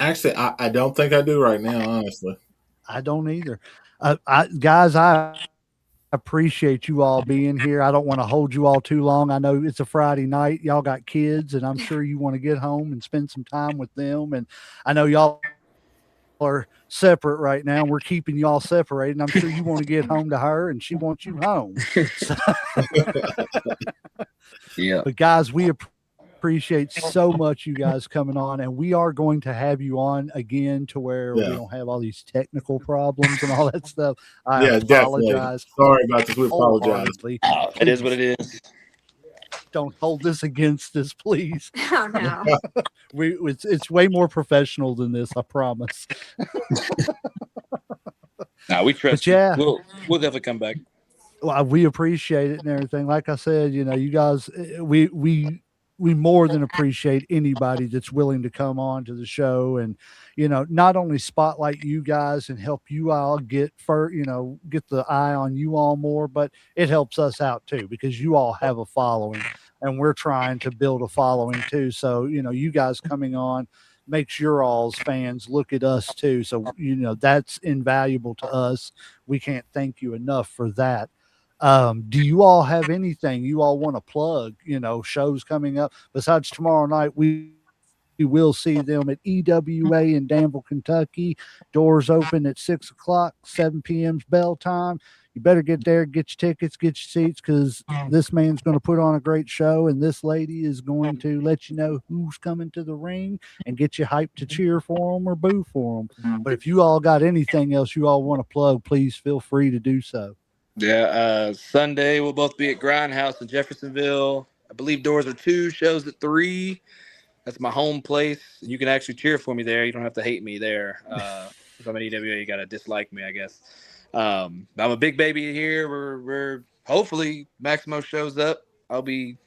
Actually, I don't think I do right now, honestly. I don't either. Guys, I appreciate you all being here. I don't want to hold you all too long. I know it's a Friday night. Y'all got kids, and I'm sure you want to get home and spend some time with them. And I know y'all are separate right now. We're keeping y'all separated. And I'm sure you want to get home to her, and she wants you home. So, yeah. But guys, we appreciate so much you guys coming on, and we are going to have you on again to where we don't have all these technical problems and all that stuff. I apologize. Definitely. Sorry about this. We apologize. It is what it is. Don't hold this against us, please. Oh no. It's way more professional than this, I promise. We trust you. We'll definitely come back. Well, we appreciate it and everything. Like I said, you guys, we more than appreciate anybody that's willing to come on to the show and, not only spotlight you guys and help you all get the eye on you all more, but it helps us out too, because you all have a following and we're trying to build a following too. So, you guys coming on makes your all's fans look at us too. So, that's invaluable to us. We can't thank you enough for that. Do you all have anything you all want to plug, shows coming up besides tomorrow night? We will see them at EWA in Danville, Kentucky. Doors open at 6 o'clock, 7 p.m. bell time. You better get there, get your tickets, get your seats, because this man's going to put on a great show, and this lady is going to let you know who's coming to the ring and get you hyped to cheer for them or boo for them. But if you all got anything else you all want to plug, please feel free to do so. Yeah, Sunday we'll both be at Grindhouse in Jeffersonville. I believe doors are 2, shows at 3. That's my home place. You can actually cheer for me there. You don't have to hate me there. if I'm an EWA, you gotta dislike me, I guess. I'm a big baby here. We're hopefully Maximo shows up. I'll be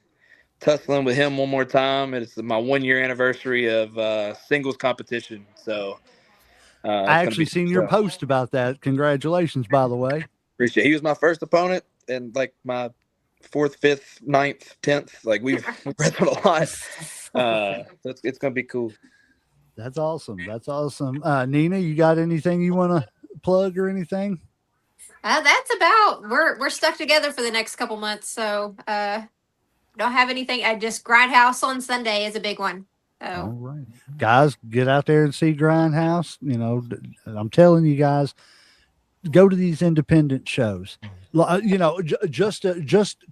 tussling with him one more time. It's my 1 year anniversary of singles competition, so I it's gonna actually be seen your tough. post about that. Congratulations, by the way. Appreciate it. He was my first opponent and like my fourth, fifth, ninth, 10th. Like we've wrestled a lot. So it's gonna be cool. That's awesome. That's awesome. Nina, you got anything you want to plug or anything? That's about. We're stuck together for the next couple months, so don't have anything. I just Grindhouse on Sunday is a big one. All So right, guys, get out there and see Grindhouse. I'm telling you guys, go to these independent shows. Just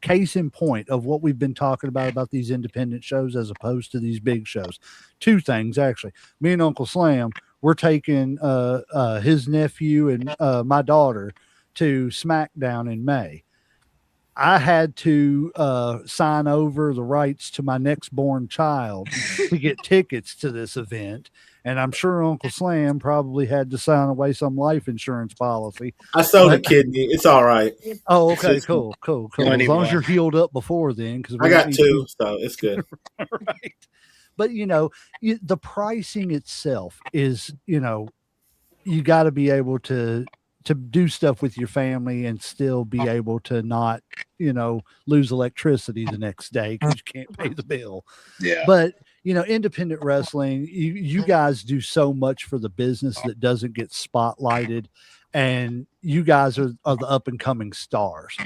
case in point of what we've been talking about these independent shows as opposed to these big shows. Two things actually. Me and Uncle Slam, we're taking his nephew and my daughter to SmackDown in May. I had to sign over the rights to my next born child to get tickets to this event. And I'm sure Uncle Slam probably had to sign away some life insurance policy. I sold a kidney. It's all right. Oh, okay, cool. As long as you're healed up before then, because I got two, so it's good. Right. But the pricing itself is, you got to be able to do stuff with your family and still be able to not, lose electricity the next day because you can't pay the bill. Yeah. But, independent wrestling, you guys do so much for the business that doesn't get spotlighted. And you guys are the up and coming stars.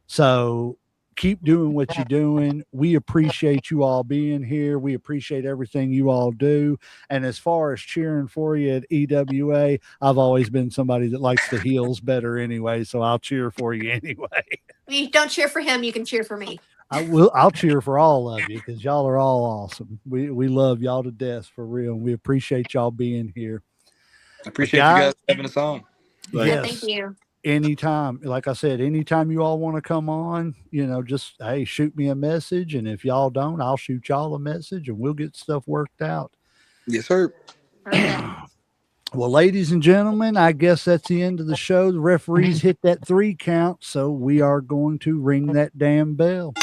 So keep doing what you're doing. We appreciate you all being here. We appreciate everything you all do. And as far as cheering for you at EWA, I've always been somebody that likes the heels better anyway. So I'll cheer for you anyway. if you don't cheer for him, you can cheer for me. I'll cheer for all of you because y'all are all awesome. We love y'all to death for real. And we appreciate y'all being here. I appreciate you guys having us on. Yes. Thank you. Anytime, like I said, anytime you all want to come on, just, hey, shoot me a message. And if y'all don't, I'll shoot y'all a message and we'll get stuff worked out. Yes, sir. Well, ladies and gentlemen, I guess that's the end of the show. The referees hit that 3 count, so we are going to ring that damn bell.